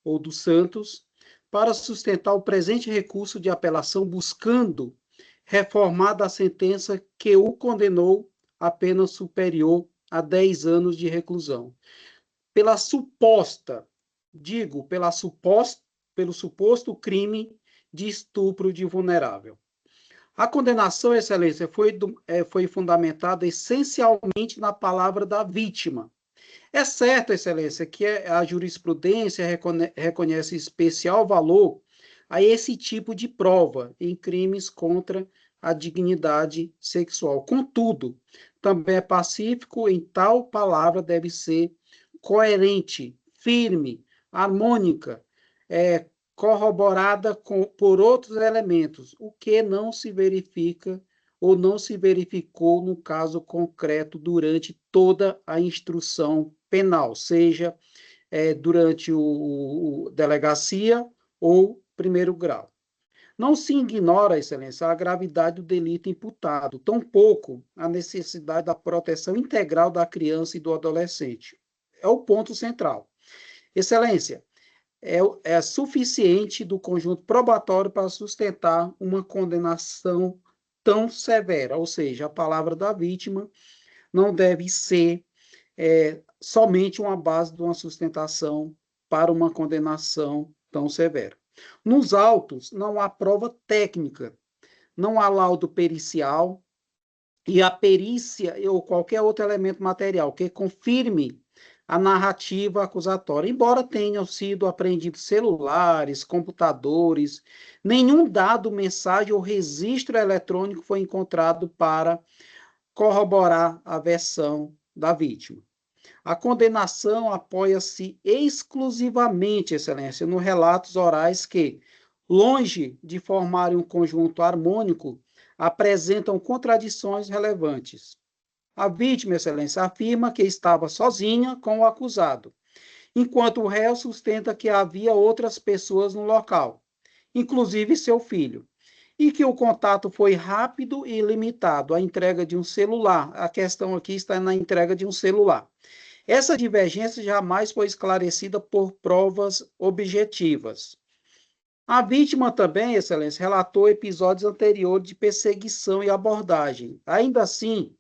ou dos Santos para sustentar o presente recurso de apelação buscando reformar da sentença que o condenou a pena superior a 10 anos de reclusão. Pelo suposto crime de estupro de vulnerável. A condenação, Excelência, foi fundamentada essencialmente na palavra da vítima. É certo, Excelência, que a jurisprudência reconhece especial valor a esse tipo de prova em crimes contra a dignidade sexual. Contudo, também é pacífico em tal palavra deve ser coerente, firme, harmônica, corroborada por outros elementos, o que não se verifica ou não se verificou no caso concreto durante toda a instrução penal, seja durante o delegacia ou primeiro grau. Não se ignora, Excelência, a gravidade do delito imputado, tampouco a necessidade da proteção integral da criança e do adolescente. É o ponto central. Excelência, é suficiente do conjunto probatório para sustentar uma condenação tão severa, ou seja, a palavra da vítima não deve ser somente uma base de uma sustentação para uma condenação tão severa. Nos autos, não há prova técnica, não há laudo pericial e a perícia ou qualquer outro elemento material que confirme a narrativa acusatória. Embora tenham sido apreendidos celulares, computadores, nenhum dado, mensagem ou registro eletrônico foi encontrado para corroborar a versão da vítima. A condenação apoia-se exclusivamente, Excelência, nos relatos orais que, longe de formarem um conjunto harmônico, apresentam contradições relevantes. A vítima, Excelência, afirma que estava sozinha com o acusado, enquanto o réu sustenta que havia outras pessoas no local, inclusive seu filho, e que o contato foi rápido e limitado, a entrega de um celular. A questão aqui está na entrega de um celular. Essa divergência jamais foi esclarecida por provas objetivas. A vítima também, Excelência, relatou episódios anteriores de perseguição e abordagem. Ainda assim,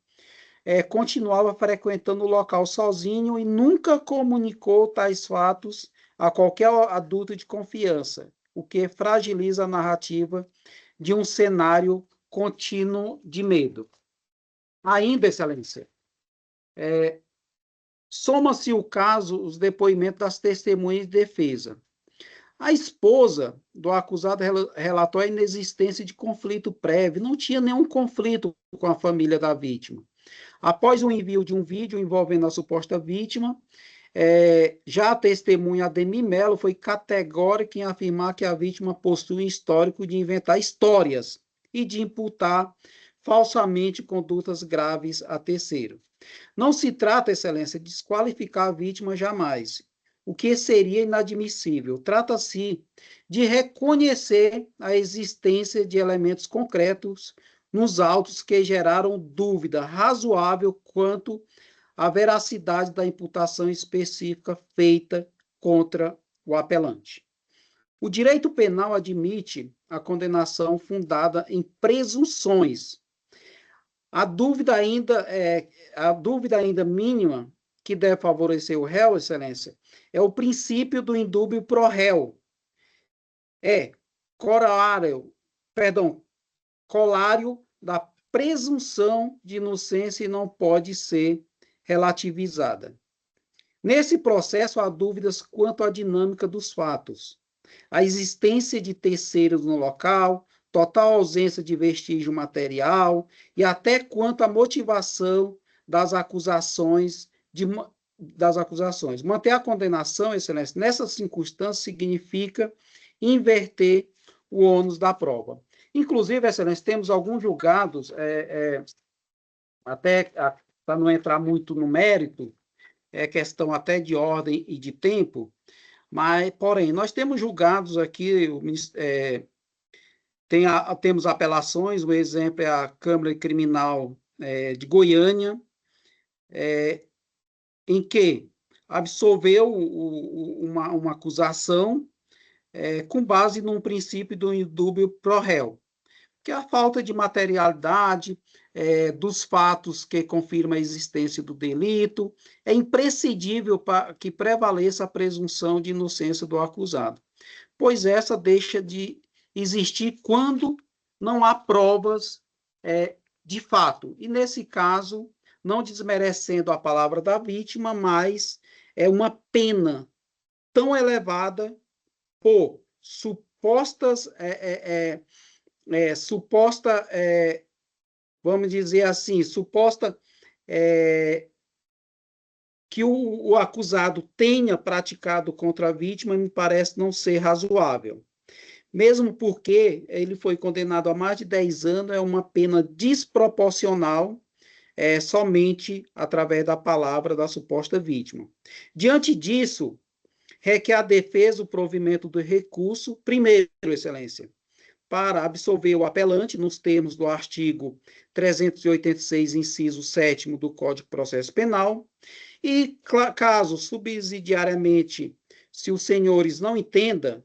continuava frequentando o local sozinho e nunca comunicou tais fatos a qualquer adulto de confiança, o que fragiliza a narrativa de um cenário contínuo de medo. Ainda, Excelência, soma-se o caso, os depoimentos das testemunhas de defesa. A esposa do acusado relatou a inexistência de conflito prévio, não tinha nenhum conflito com a família da vítima. Após o envio de um vídeo envolvendo a suposta vítima, já a testemunha Ademir Melo foi categórica em afirmar que a vítima possui um histórico de inventar histórias e de imputar falsamente condutas graves a terceiro. Não se trata, Excelência, de desqualificar a vítima jamais, o que seria inadmissível. Trata-se de reconhecer a existência de elementos concretos nos autos que geraram dúvida razoável quanto à veracidade da imputação específica feita contra o apelante. O direito penal admite a condenação fundada em presunções. A dúvida ainda mínima que deve favorecer o réu, Excelência, é o princípio do indúbio pro réu. Colário da presunção de inocência e não pode ser relativizada. Nesse processo, há dúvidas quanto à dinâmica dos fatos, a existência de terceiros no local, total ausência de vestígio material e até quanto à motivação das acusações. Manter a condenação, Excelência, nessas circunstâncias significa inverter o ônus da prova. Inclusive, Excelência, temos alguns julgados, até para não entrar muito no mérito, é questão até de ordem e de tempo, mas, porém, nós temos julgados aqui, temos apelações, o exemplo é a Câmara Criminal de Goiânia, em que absolveu uma acusação com base num princípio do indúbio pro réu, que é a falta de materialidade dos fatos que confirma a existência do delito, é imprescindível para que prevaleça a presunção de inocência do acusado, pois essa deixa de existir quando não há provas de fato. E, nesse caso, não desmerecendo a palavra da vítima, mas é uma pena tão elevada por vamos dizer assim, que o acusado tenha praticado contra a vítima, me parece não ser razoável. Mesmo porque ele foi condenado a mais de 10 anos, é uma pena desproporcional, somente através da palavra da suposta vítima. Diante disso, requer a defesa o provimento do recurso, primeiro, Excelência, para absolver o apelante nos termos do artigo 386, inciso 7º do Código de Processo Penal, e caso subsidiariamente, se os senhores não entendam,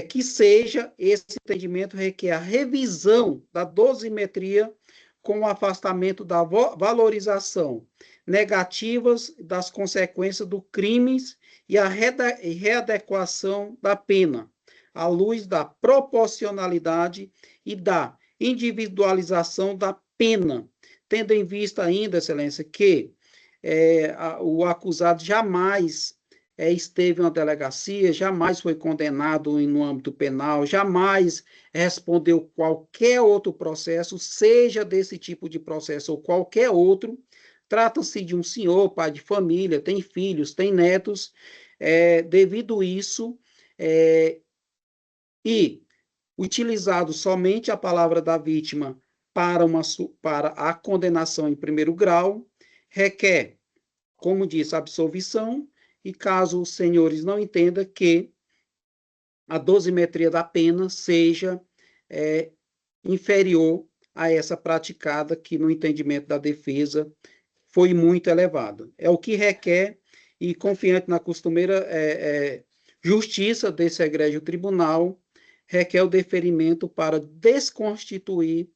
que seja esse entendimento requer a revisão da dosimetria com o afastamento da valorização negativas das consequências do crime e a readequação da pena, à luz da proporcionalidade e da individualização da pena, tendo em vista ainda, Excelência, que o acusado jamais esteve em uma delegacia, jamais foi condenado no âmbito penal, jamais respondeu qualquer outro processo, seja desse tipo de processo ou qualquer outro. Trata-se de um senhor, pai de família, tem filhos, tem netos, devido isso, e utilizado somente a palavra da vítima para a condenação em primeiro grau, requer, como disse, absolvição, e caso os senhores não entendam, que a dosimetria da pena seja inferior a essa praticada, que no entendimento da defesa foi muito elevada. É o que requer, e confiante na costumeira justiça desse egrégio tribunal, requer o deferimento para desconstituir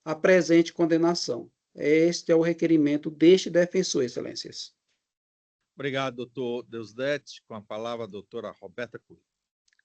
a presente condenação. Este é o requerimento deste defensor, Excelências.
Obrigado, doutor Deusdete. Com a palavra, a doutora Roberta Cunha.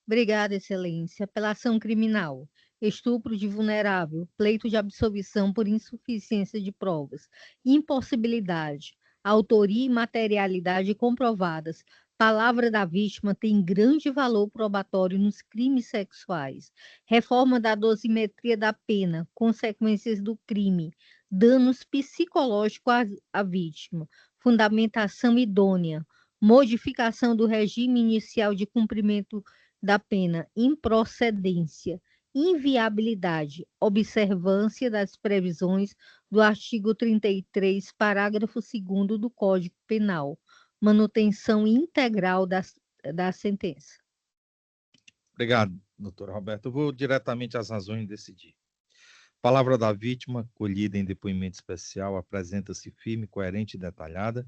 Obrigada, Excelência. Apelação criminal. Estupro de vulnerável. Pleito de absolvição por insuficiência de provas. Impossibilidade. Autoria e materialidade comprovadas. Palavra da vítima tem grande valor probatório nos crimes sexuais. Reforma da dosimetria da pena. Consequências do crime. Danos psicológicos à vítima. Fundamentação idônea. Modificação do regime inicial de cumprimento da pena, improcedência, inviabilidade, observância das previsões do artigo 33, parágrafo 2º do Código Penal, manutenção integral da sentença.
Obrigado, doutora Roberta. Eu vou diretamente às razões de decidir. Palavra da vítima, colhida em depoimento especial, apresenta-se firme, coerente e detalhada,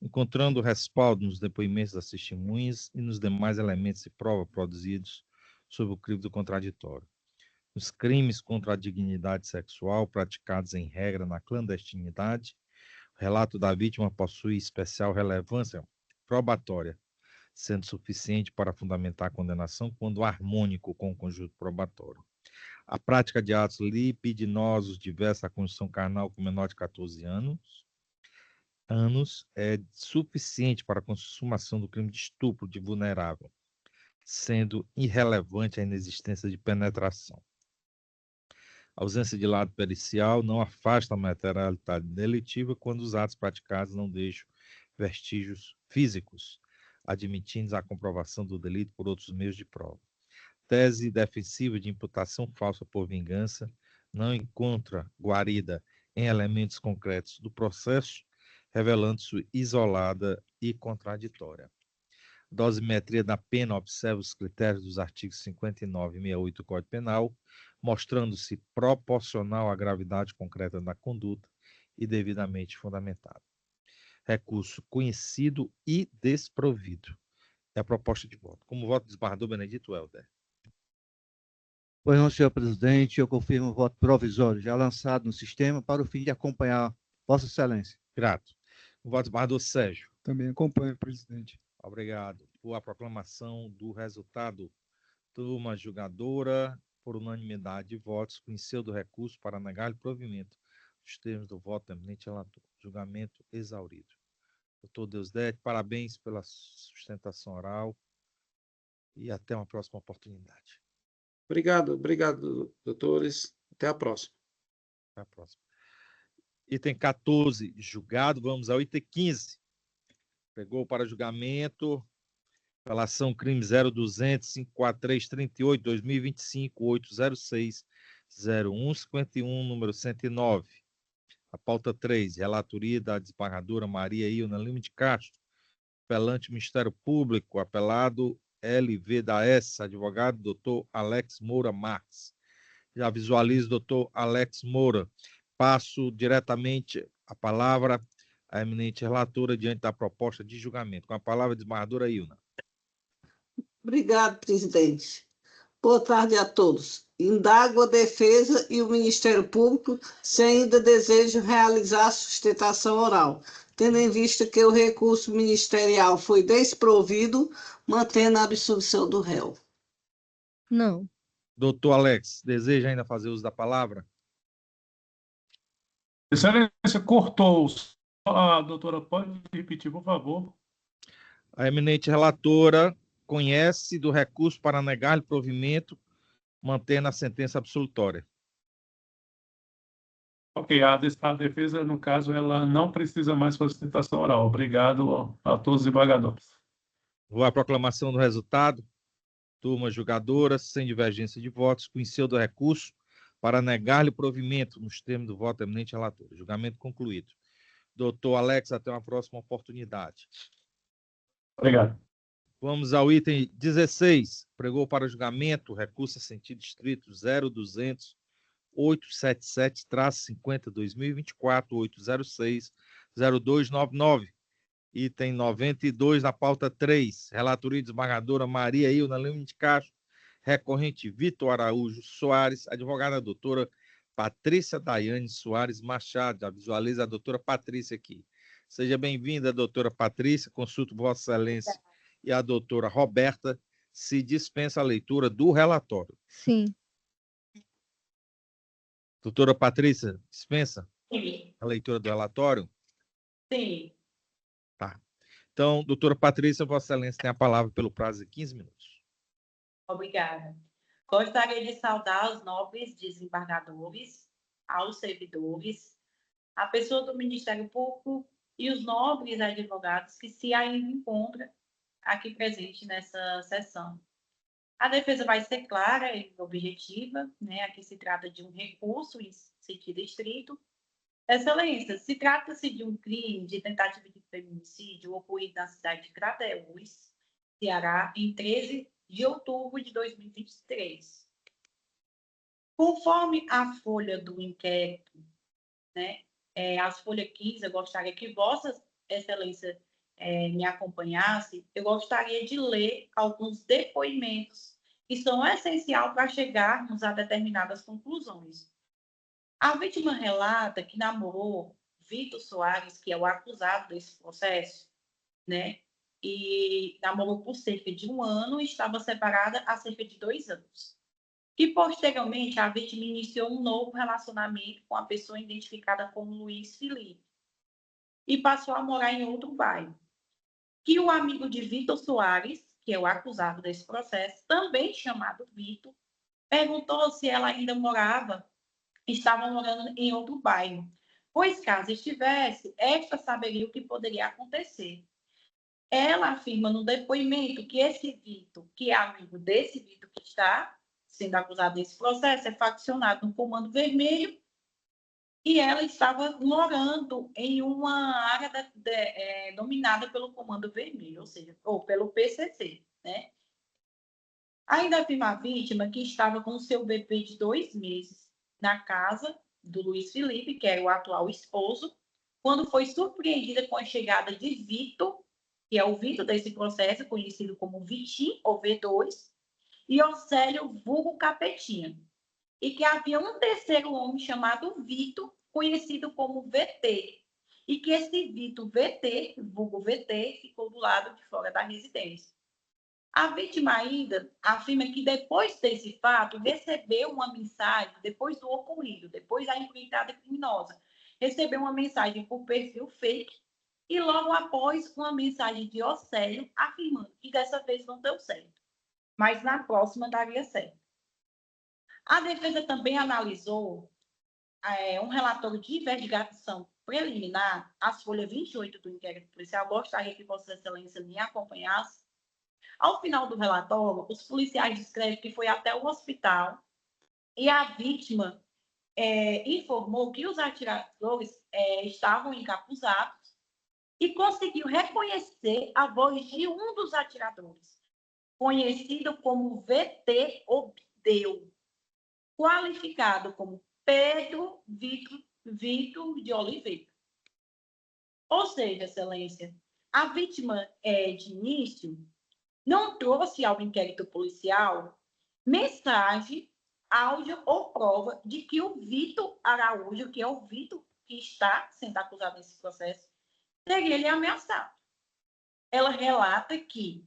encontrando respaldo nos depoimentos das testemunhas e nos demais elementos de prova produzidos sob o crivo do contraditório. Os crimes contra a dignidade sexual praticados em regra na clandestinidade, o relato da vítima possui especial relevância probatória, sendo suficiente para fundamentar a condenação quando harmônico com o conjunto probatório. A prática de atos libidinosos diversos à condição carnal com menor de 14 anos é suficiente para a consumação do crime de estupro de vulnerável, sendo irrelevante a inexistência de penetração. A ausência de laudo pericial não afasta a materialidade delitiva quando os atos praticados não deixam vestígios físicos, admitindo a comprovação do delito por outros meios de prova. Tese defensiva de imputação falsa por vingança não encontra guarida em elementos concretos do processo, revelando-se isolada e contraditória. Dosimetria da pena observa os critérios dos artigos 59 e 68 do Código Penal, mostrando-se proporcional à gravidade concreta da conduta e devidamente fundamentado. Recurso conhecido e desprovido. É a proposta de voto. Como voto desembargador Benedito Helder.
Pois não, senhor presidente, eu confirmo o voto provisório já lançado no sistema para o fim de acompanhar Vossa Excelência.
Grato. O voto desembargador Sérgio.
Também acompanho, presidente.
Obrigado. Por a proclamação do resultado, turma julgadora, por unanimidade de votos, conheceu do recurso para negar-lhe provimento dos termos do voto do eminente relator. Julgamento exaurido. Doutor Deusdete, parabéns pela sustentação oral e até uma próxima oportunidade.
Obrigado, doutores. Até a próxima.
Até a próxima. Item 14, julgado. Vamos ao item 15. Pegou para julgamento relação crime 02-54338-2025-806-0151, número 109. A pauta 3, relatoria da desembargadora Maria Ilna Lima de Castro, apelante Ministério Público, apelado LV da S, advogado Dr. Alex Moura Marques. Já visualizo, doutor Alex Moura. Passo diretamente a palavra à eminente relatora diante da proposta de julgamento. Com a palavra, a desembargadora Ilna.
Obrigado, presidente. Boa tarde a todos. Indago a defesa e o Ministério Público se ainda desejam realizar a sustentação oral, tendo em vista que o recurso ministerial foi desprovido, mantendo a absolvição do réu.
Não.
Doutor Alex, deseja ainda fazer uso da palavra?
Excelência, cortou. A doutora pode repetir, por favor?
A eminente relatora conhece do recurso para negar-lhe provimento, mantendo a sentença absolutória.
Ok, a defesa, no caso, ela não precisa mais fazer sustentação oral. Obrigado a todos os desembargadores.
Vou à proclamação do resultado. Turma julgadora, sem divergência de votos, conheceu do recurso para negar-lhe provimento nos termos do voto eminente relator. Julgamento concluído. Doutor Alex, até uma próxima oportunidade.
Obrigado.
Vamos ao item 16. Pregou para julgamento recurso a sentido estrito 02-877-50-2024-806-0299. Item 92, na pauta 3. Relatoria desembargadora Maria Ilna Lima de Castro, recorrente Vitor Araújo Soares, advogada doutora Patrícia Daiane Soares Machado. Já visualiza a doutora Patrícia aqui. Seja bem-vinda, doutora Patrícia. Consulto Vossa Excelência e a doutora Roberta se dispensa a leitura do relatório.
Sim.
Doutora Patrícia, dispensa
Sim.
a leitura do relatório?
Sim.
Tá. Então, doutora Patrícia, Vossa Excelência tem a palavra pelo prazo de 15 minutos.
Obrigada. Gostaria de saudar os nobres desembargadores, aos servidores, a pessoa do Ministério Público e os nobres advogados que se ainda encontram aqui presentes nessa sessão. A defesa vai ser clara e objetiva, né? Aqui se trata de um recurso em sentido estrito. Excelência, se trata-se de um crime de tentativa de feminicídio ocorrido na cidade de Crateús, Ceará, em 13 de outubro de 2023. Conforme a folha do inquérito, né, as folhas 15, eu gostaria que Vossa Excelência me acompanhasse, eu gostaria de ler alguns depoimentos que são essenciais para chegarmos a determinadas conclusões. A vítima relata que namorou Vitor Soares, que é o acusado desse processo, né? E namorou por cerca de 1 ano e estava separada há cerca de 2 anos. E, posteriormente, a vítima iniciou um novo relacionamento com a pessoa identificada como Luiz Felipe e passou a morar em outro bairro. E o amigo de Vitor Soares, que é o acusado desse processo, também chamado Vitor, perguntou se ela ainda estava morando em outro bairro, pois caso estivesse, esta saberia o que poderia acontecer. Ela afirma no depoimento que esse Vitor, que é amigo desse Vitor que está sendo acusado desse processo, é faccionado no Comando Vermelho, e ela estava morando em uma área dominada pelo Comando Vermelho, ou seja, ou pelo PCC, né? Ainda afirma a vítima que estava com seu bebê de 2 meses na casa do Luiz Felipe, que é o atual esposo, quando foi surpreendida com a chegada de Vitor, que é o Vitor desse processo, conhecido como Vitim, ou V2, e Océlio, vulgo Capetinha, e que havia um terceiro homem chamado Vitor, conhecido como VT, e que esse Vitor VT, vulgo VT, ficou do lado de fora da residência. A vítima ainda afirma que depois desse fato recebeu uma mensagem, depois do ocorrido, depois da empreitada criminosa, recebeu uma mensagem por perfil fake e logo após uma mensagem de Océlio afirmando que dessa vez não deu certo, mas na próxima daria certo. A defesa também analisou um relatório de investigação preliminar, as folhas 28 do inquérito policial. Gostaria que Vossa Excelência me acompanhasse. Ao final do relatório, os policiais descrevem que foi até o hospital e a vítima informou que os atiradores estavam encapuzados e conseguiu reconhecer a voz de um dos atiradores, conhecido como VT Obdeu, qualificado como Pedro Vitor de Oliveira. Ou seja, Excelência, a vítima de início não trouxe ao inquérito policial mensagem, áudio ou prova de que o Vitor Araújo, que é o Vitor que está sendo acusado nesse processo, teria lhe ameaçado. Ela relata que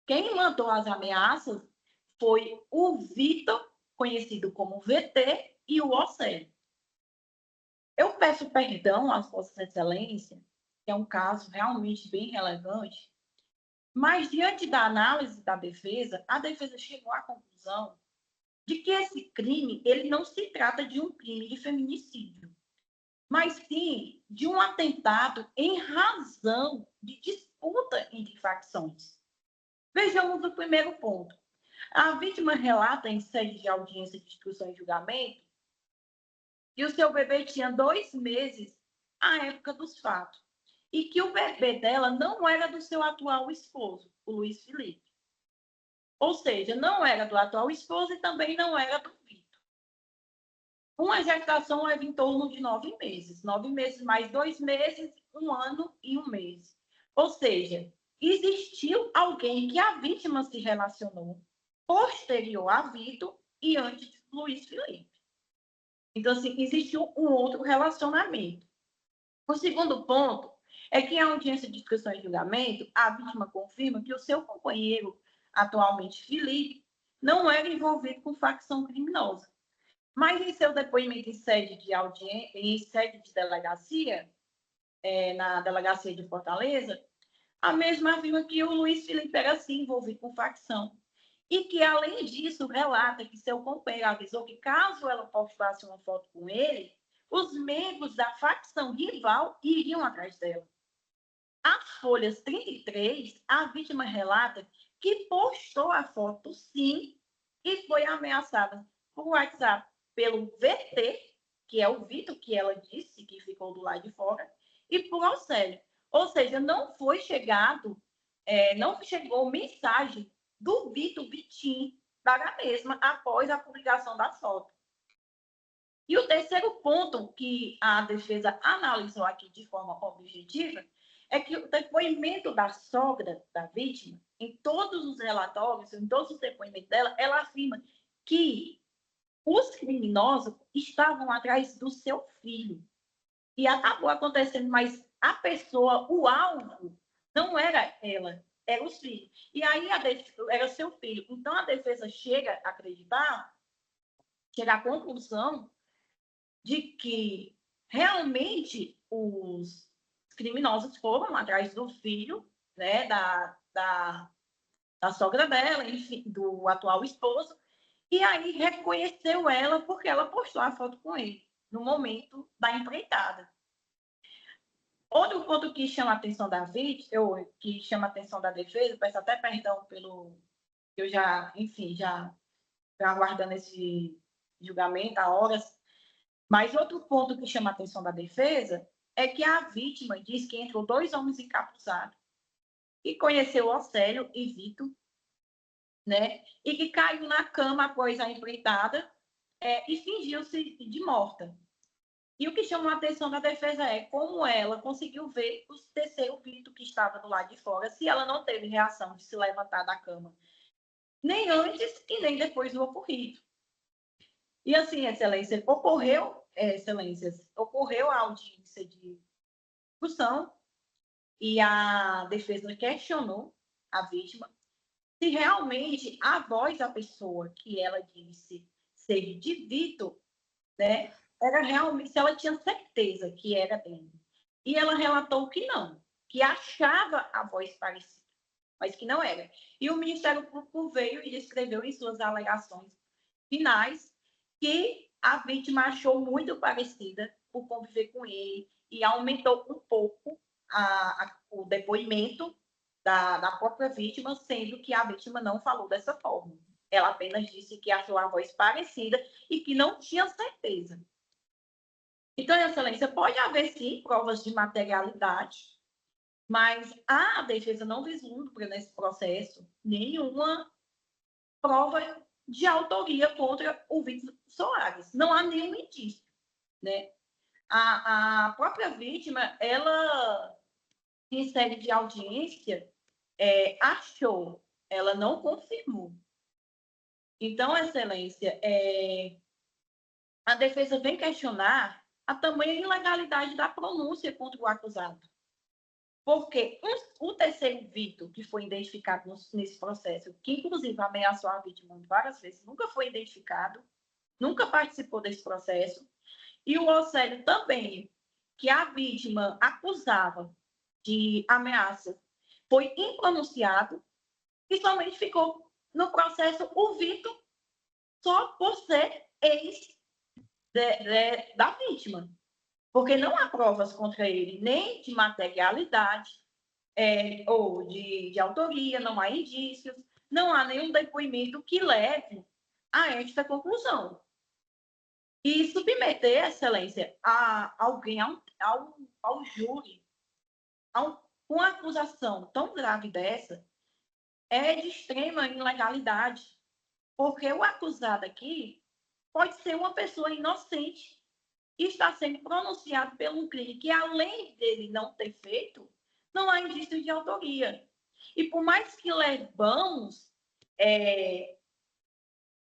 quem mandou as ameaças foi o Vitor, conhecido como VT, e o Océlio. Eu peço perdão às Vossas Excelências, que é um caso realmente bem relevante, mas, diante da análise da defesa, a defesa chegou à conclusão de que esse crime ele não se trata de um crime de feminicídio, mas sim de um atentado em razão de disputa entre facções. Vejamos o primeiro ponto. A vítima relata em sede de audiência de instrução e julgamento que o seu bebê tinha 2 meses à época dos fatos e que o bebê dela não era do seu atual esposo, o Luiz Felipe. Ou seja, não era do atual esposo e também não era do Vitor. Uma gestação leva em torno de 9 meses. 9 meses mais 2 meses, 1 ano e 1 mês. Ou seja, existiu alguém que a vítima se relacionou posterior a Vitor e antes de Luiz Felipe. Então, assim, existiu um outro relacionamento. O segundo ponto é que, em audiência de inscrição e julgamento, a vítima confirma que o seu companheiro, atualmente Felipe, não era envolvido com facção criminosa. Mas, em seu depoimento em sede de audiência, em sede de delegacia, na delegacia de Fortaleza, a mesma afirma que o Luiz Felipe era, sim, envolvido com facção. E que, além disso, relata que seu companheiro avisou que, caso ela postasse uma foto com ele, os membros da facção rival iriam atrás dela. Às folhas 33, a vítima relata que postou a foto, sim, e foi ameaçada por WhatsApp pelo VT, que é o Vitor, que ela disse que ficou do lado de fora, e por Océlio. Ou seja, não chegou mensagem do Vitor Vitim para a mesma após a publicação da foto. E o terceiro ponto que a defesa analisou aqui de forma objetiva é que o depoimento da sogra da vítima, em todos os relatórios, em todos os depoimentos dela, ela afirma que os criminosos estavam atrás do seu filho. E acabou acontecendo, mas a pessoa, o alvo, não era ela, era os filhos. E aí era seu filho. Então a defesa chega a acreditar, chega à conclusão de que realmente os criminosos foram atrás do filho, né, da sogra dela, enfim, do atual esposo, e aí reconheceu ela porque ela postou a foto com ele no momento da empreitada. Outro ponto que chama a atenção da vítima, que chama a atenção da defesa, peço até perdão pelo... Eu já, enfim, já aguardando esse julgamento há horas, mas outro ponto que chama a atenção da defesa é que a vítima diz que entrou 2 homens encapuzados e conheceu Océlio e Vitor, né? E que caiu na cama após a empreitada e fingiu-se de morta. E o que chamou a atenção da defesa é como ela conseguiu ver o terceiro Vitor que estava do lado de fora, se ela não teve reação de se levantar da cama, nem antes e nem depois do ocorrido. E assim, excelências, ocorreu a audiência de discussão e a defesa questionou a vítima se realmente a voz da pessoa que ela disse ser de Vitor, né, era realmente, se ela tinha certeza que era dele. E ela relatou que não, que achava a voz parecida, mas que não era. E o Ministério Público veio e descreveu em suas alegações finais que a vítima achou muito parecida por conviver com ele e aumentou um pouco o depoimento da própria vítima, sendo que a vítima não falou dessa forma. Ela apenas disse que achou a voz parecida e que não tinha certeza. Então, excelência, pode haver, sim, provas de materialidade, mas a defesa não vislumbra nesse processo nenhuma prova de autoria contra o Vitor Soares. Não há nenhum indício, né? A própria vítima, ela, em série de audiência, achou, ela não confirmou. Então, excelência, a defesa vem questionar a tamanha ilegalidade da pronúncia contra o acusado. Porque o terceiro Vitor, que foi identificado nesse processo, que inclusive ameaçou a vítima várias vezes, nunca foi identificado, nunca participou desse processo, e o Océlio também, que a vítima acusava de ameaça, foi impronunciado e somente ficou no processo o Vitor só por ser ex da vítima. Porque não há provas contra ele, nem de materialidade ou de autoria, não há indícios, não há nenhum depoimento que leve a esta conclusão. E submeter, excelência, a alguém ao júri, uma acusação tão grave dessa, é de extrema ilegalidade, porque o acusado aqui pode ser uma pessoa inocente e está sendo pronunciado por um crime que, além dele não ter feito, não há indício de autoria. E por mais que levamos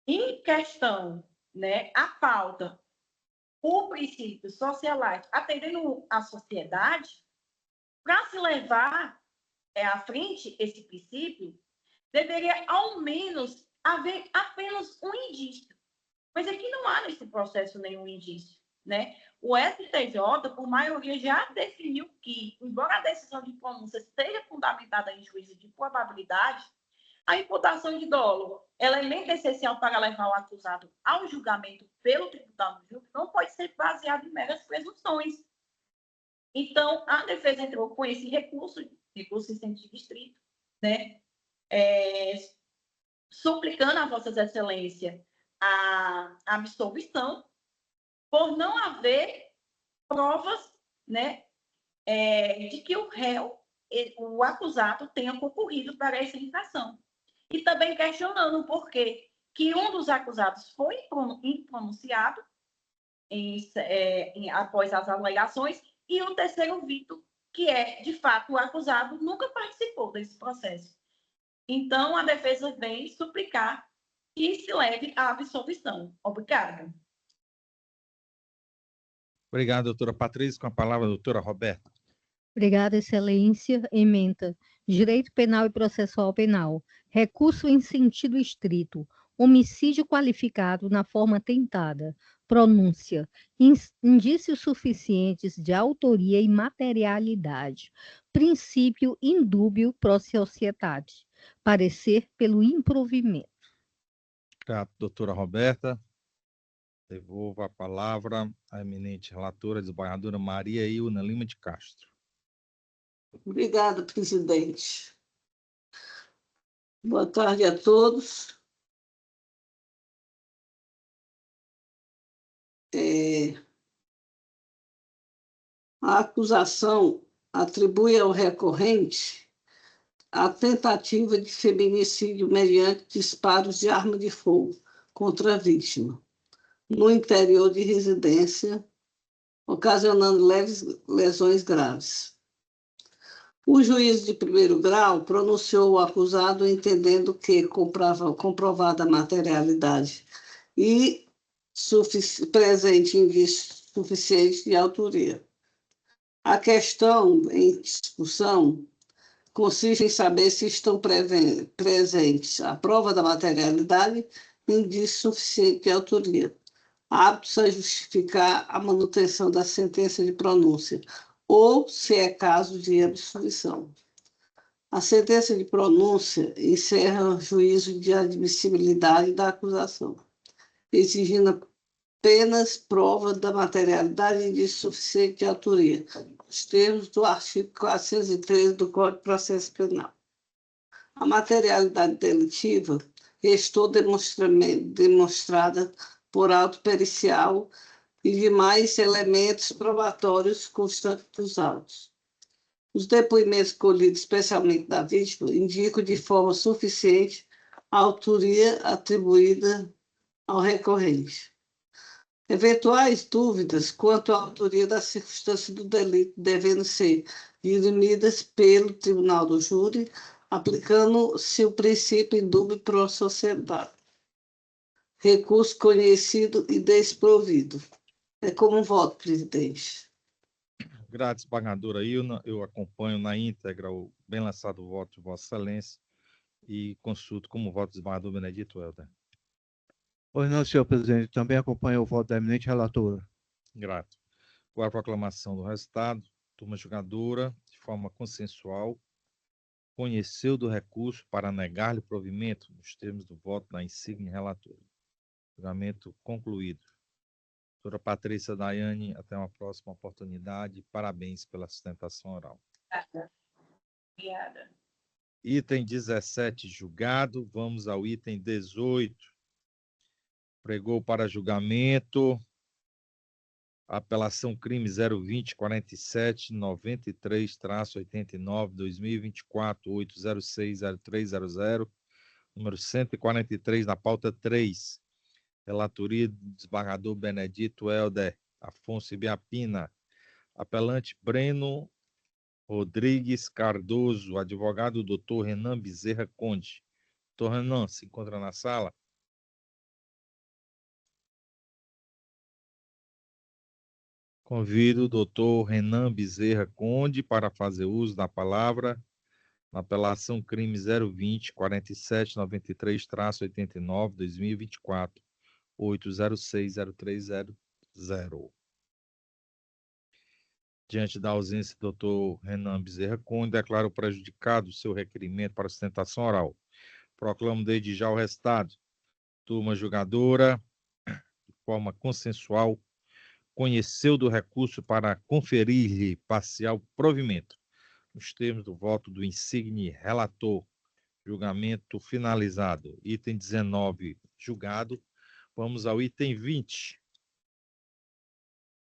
em questão, né, a pauta, o princípio socialite, atendendo à sociedade, para se levar à frente esse princípio, deveria, ao menos, haver apenas um indício. Mas aqui não há nesse processo nenhum indício, né? O STJ, por maioria, já definiu que, embora a decisão de pronúncia esteja fundamentada em juízo de probabilidade, a imputação de dolo, elemento essencial para levar o acusado ao julgamento pelo tribunal do júri, não pode ser baseado em meras presunções. Então, a defesa entrou com esse recurso em sentido estrito, né? Suplicando a Vossas Excelências a absolvição por não haver provas, né, de que o réu, o acusado, tenha concorrido para essa infração. E também questionando por que um dos acusados foi impronunciado após as alegações e o terceiro Vitor, que é, de fato, o acusado, nunca participou desse processo. Então, a defesa vem suplicar que se leve à absolvição. Obrigada.
Obrigado, doutora Patrícia. Com a palavra, a doutora Roberta.
Obrigada, excelência. Ementa. Direito penal e processual penal. Recurso em sentido estrito. Homicídio qualificado na forma tentada. Pronúncia. Indícios suficientes de autoria e materialidade. Princípio indúbio pro societate. Parecer pelo improvimento.
Obrigado, doutora Roberta. Devolvo a palavra à eminente relatora, desembargadora Maria Ilna Lima de Castro.
Obrigada, presidente. Boa tarde a todos. A acusação atribui ao recorrente a tentativa de feminicídio mediante disparos de arma de fogo contra a vítima, no interior de residência, ocasionando leves lesões graves. O juiz de primeiro grau pronunciou o acusado entendendo que, comprovada a materialidade e presente indício suficiente de autoria. A questão em discussão consiste em saber se estão presentes a prova da materialidade e indício suficiente de autoria, aptos a justificar a manutenção da sentença de pronúncia, ou se é caso de absolvição. A sentença de pronúncia encerra o juízo de admissibilidade da acusação, exigindo apenas prova da materialidade e indício suficiente de autoria, nos termos do artigo 413 do Código de Processo Penal. A materialidade delitiva restou demonstrada por auto pericial e demais elementos probatórios constantes dos autos. Os depoimentos colhidos, especialmente da vítima, indicam de forma suficiente a autoria atribuída ao recorrente. Eventuais dúvidas quanto à autoria da circunstância do delito devendo ser dirimidas pelo tribunal do júri, aplicando-se o princípio indúbio pro sociedade. Recurso conhecido e desprovido. É como voto, presidente.
Grátis, pagadora Ilna, eu acompanho na íntegra o bem lançado voto de Vossa Excelência e consulto como voto do desembargador Benedito Helder.
Pois não, senhor presidente, também acompanho o voto da eminente relatora.
Grato. Com a proclamação do resultado, turma julgadora, de forma consensual, conheceu do recurso para negar-lhe provimento nos termos do voto da insígne relatora. Julgamento concluído. Doutora Patrícia Daiane, até uma próxima oportunidade. Parabéns pela sustentação oral.
Obrigada.
Item 17, julgado. Vamos ao item 18. Pregou para julgamento apelação crime 020-47-93-89-2024-806-0300, número 143, na pauta 3. Relatoria do desembargador Benedito Helder Afonso Ibiapina. Apelante Breno Rodrigues Cardoso, advogado doutor Renan Bezerra Conde. Doutor Renan, se encontra na sala? Convido o doutor Renan Bezerra Conde para fazer uso da palavra na apelação crime 020-47-93-89-2024-806-0300. Diante da ausência do doutor Renan Bezerra Conde, declaro prejudicado o seu requerimento para sustentação oral. Proclamo desde já o resultado. Turma julgadora, de forma consensual, conheceu do recurso para conferir-lhe parcial provimento, nos termos do voto do insigne relator. Julgamento finalizado. Item 19, julgado. Vamos ao item 20.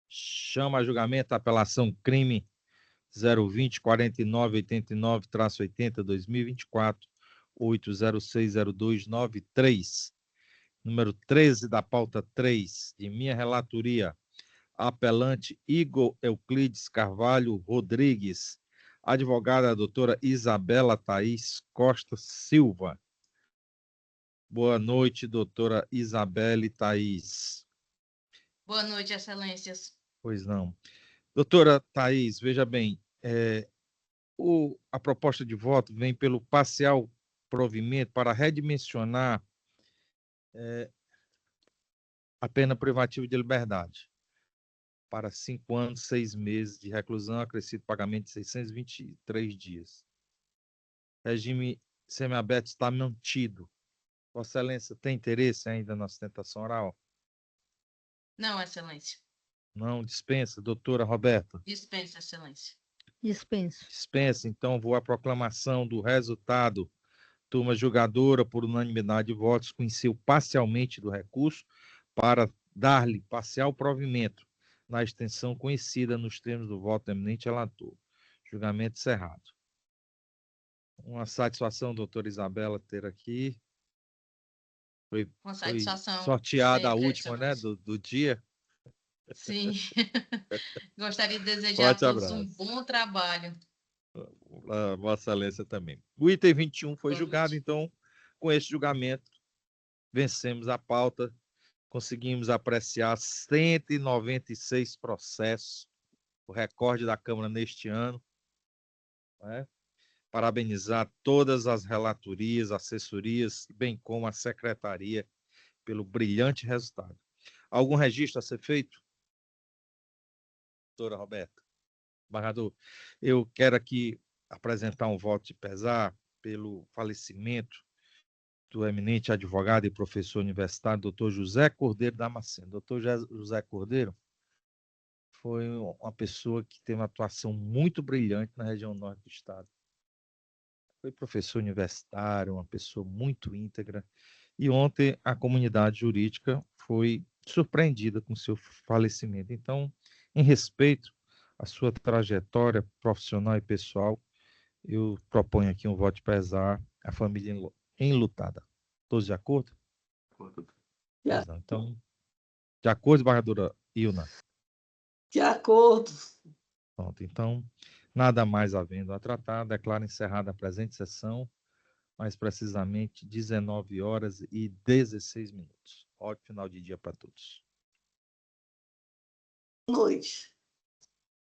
Chama a julgamento a apelação crime 020-49-89-2024-8060293, número 13 da pauta 3, de minha relatoria. Apelante Igor Euclides Carvalho Rodrigues, advogada doutora Isabela Thaís Costa Silva. Boa noite, doutora Isabela Thaís.
Boa noite, excelências.
Pois não. Doutora Thaís, veja bem, a proposta de voto vem pelo parcial provimento para redimensionar a pena privativa de liberdade para 5 anos, 6 meses de reclusão, acrescido pagamento de 623 dias. Regime semiaberto está mantido. Vossa Excelência tem interesse ainda na sustentação oral?
Não, excelência.
Não, dispensa. Doutora Roberta.
Dispensa, excelência.
Dispenso.
Dispensa. Então, vou à proclamação do resultado. Turma julgadora, por unanimidade de votos, conheceu parcialmente do recurso para dar-lhe parcial provimento na extensão conhecida nos termos do voto do eminente relator. Julgamento encerrado. Uma satisfação, doutora Isabela, ter aqui. Foi
satisfação
sorteada a
sempre,
última, né, do dia.
Sim. Gostaria de desejar a
Forte
todos um
abraço.
bom trabalho.
Vossa Excelência também. O item 21 foi
Boa
julgado,
noite.
então, com esse julgamento, vencemos a pauta, conseguimos apreciar 196 processos, o recorde da Câmara neste ano, né? Parabenizar todas as relatorias, assessorias, bem como a secretaria, pelo brilhante resultado. Algum registro a ser feito? Doutora Roberta? Embargador, eu quero aqui apresentar um voto de pesar pelo falecimento do eminente advogado e professor universitário, doutor José Cordeiro Damasceno. Doutor José Cordeiro foi uma pessoa que teve uma atuação muito brilhante na região norte do estado. Foi professor universitário, uma pessoa muito íntegra. E ontem a comunidade jurídica foi surpreendida com seu falecimento. Então, em respeito à sua trajetória profissional e pessoal, eu proponho aqui um voto de pesar à família enlutada. Todos de acordo? Pois não. Então, de acordo, embargadora Ilna?
De acordo.
Pronto. Então, nada mais havendo a tratar, declaro encerrada a presente sessão, mais precisamente 19h16. Ótimo final de dia para todos.
Boa noite.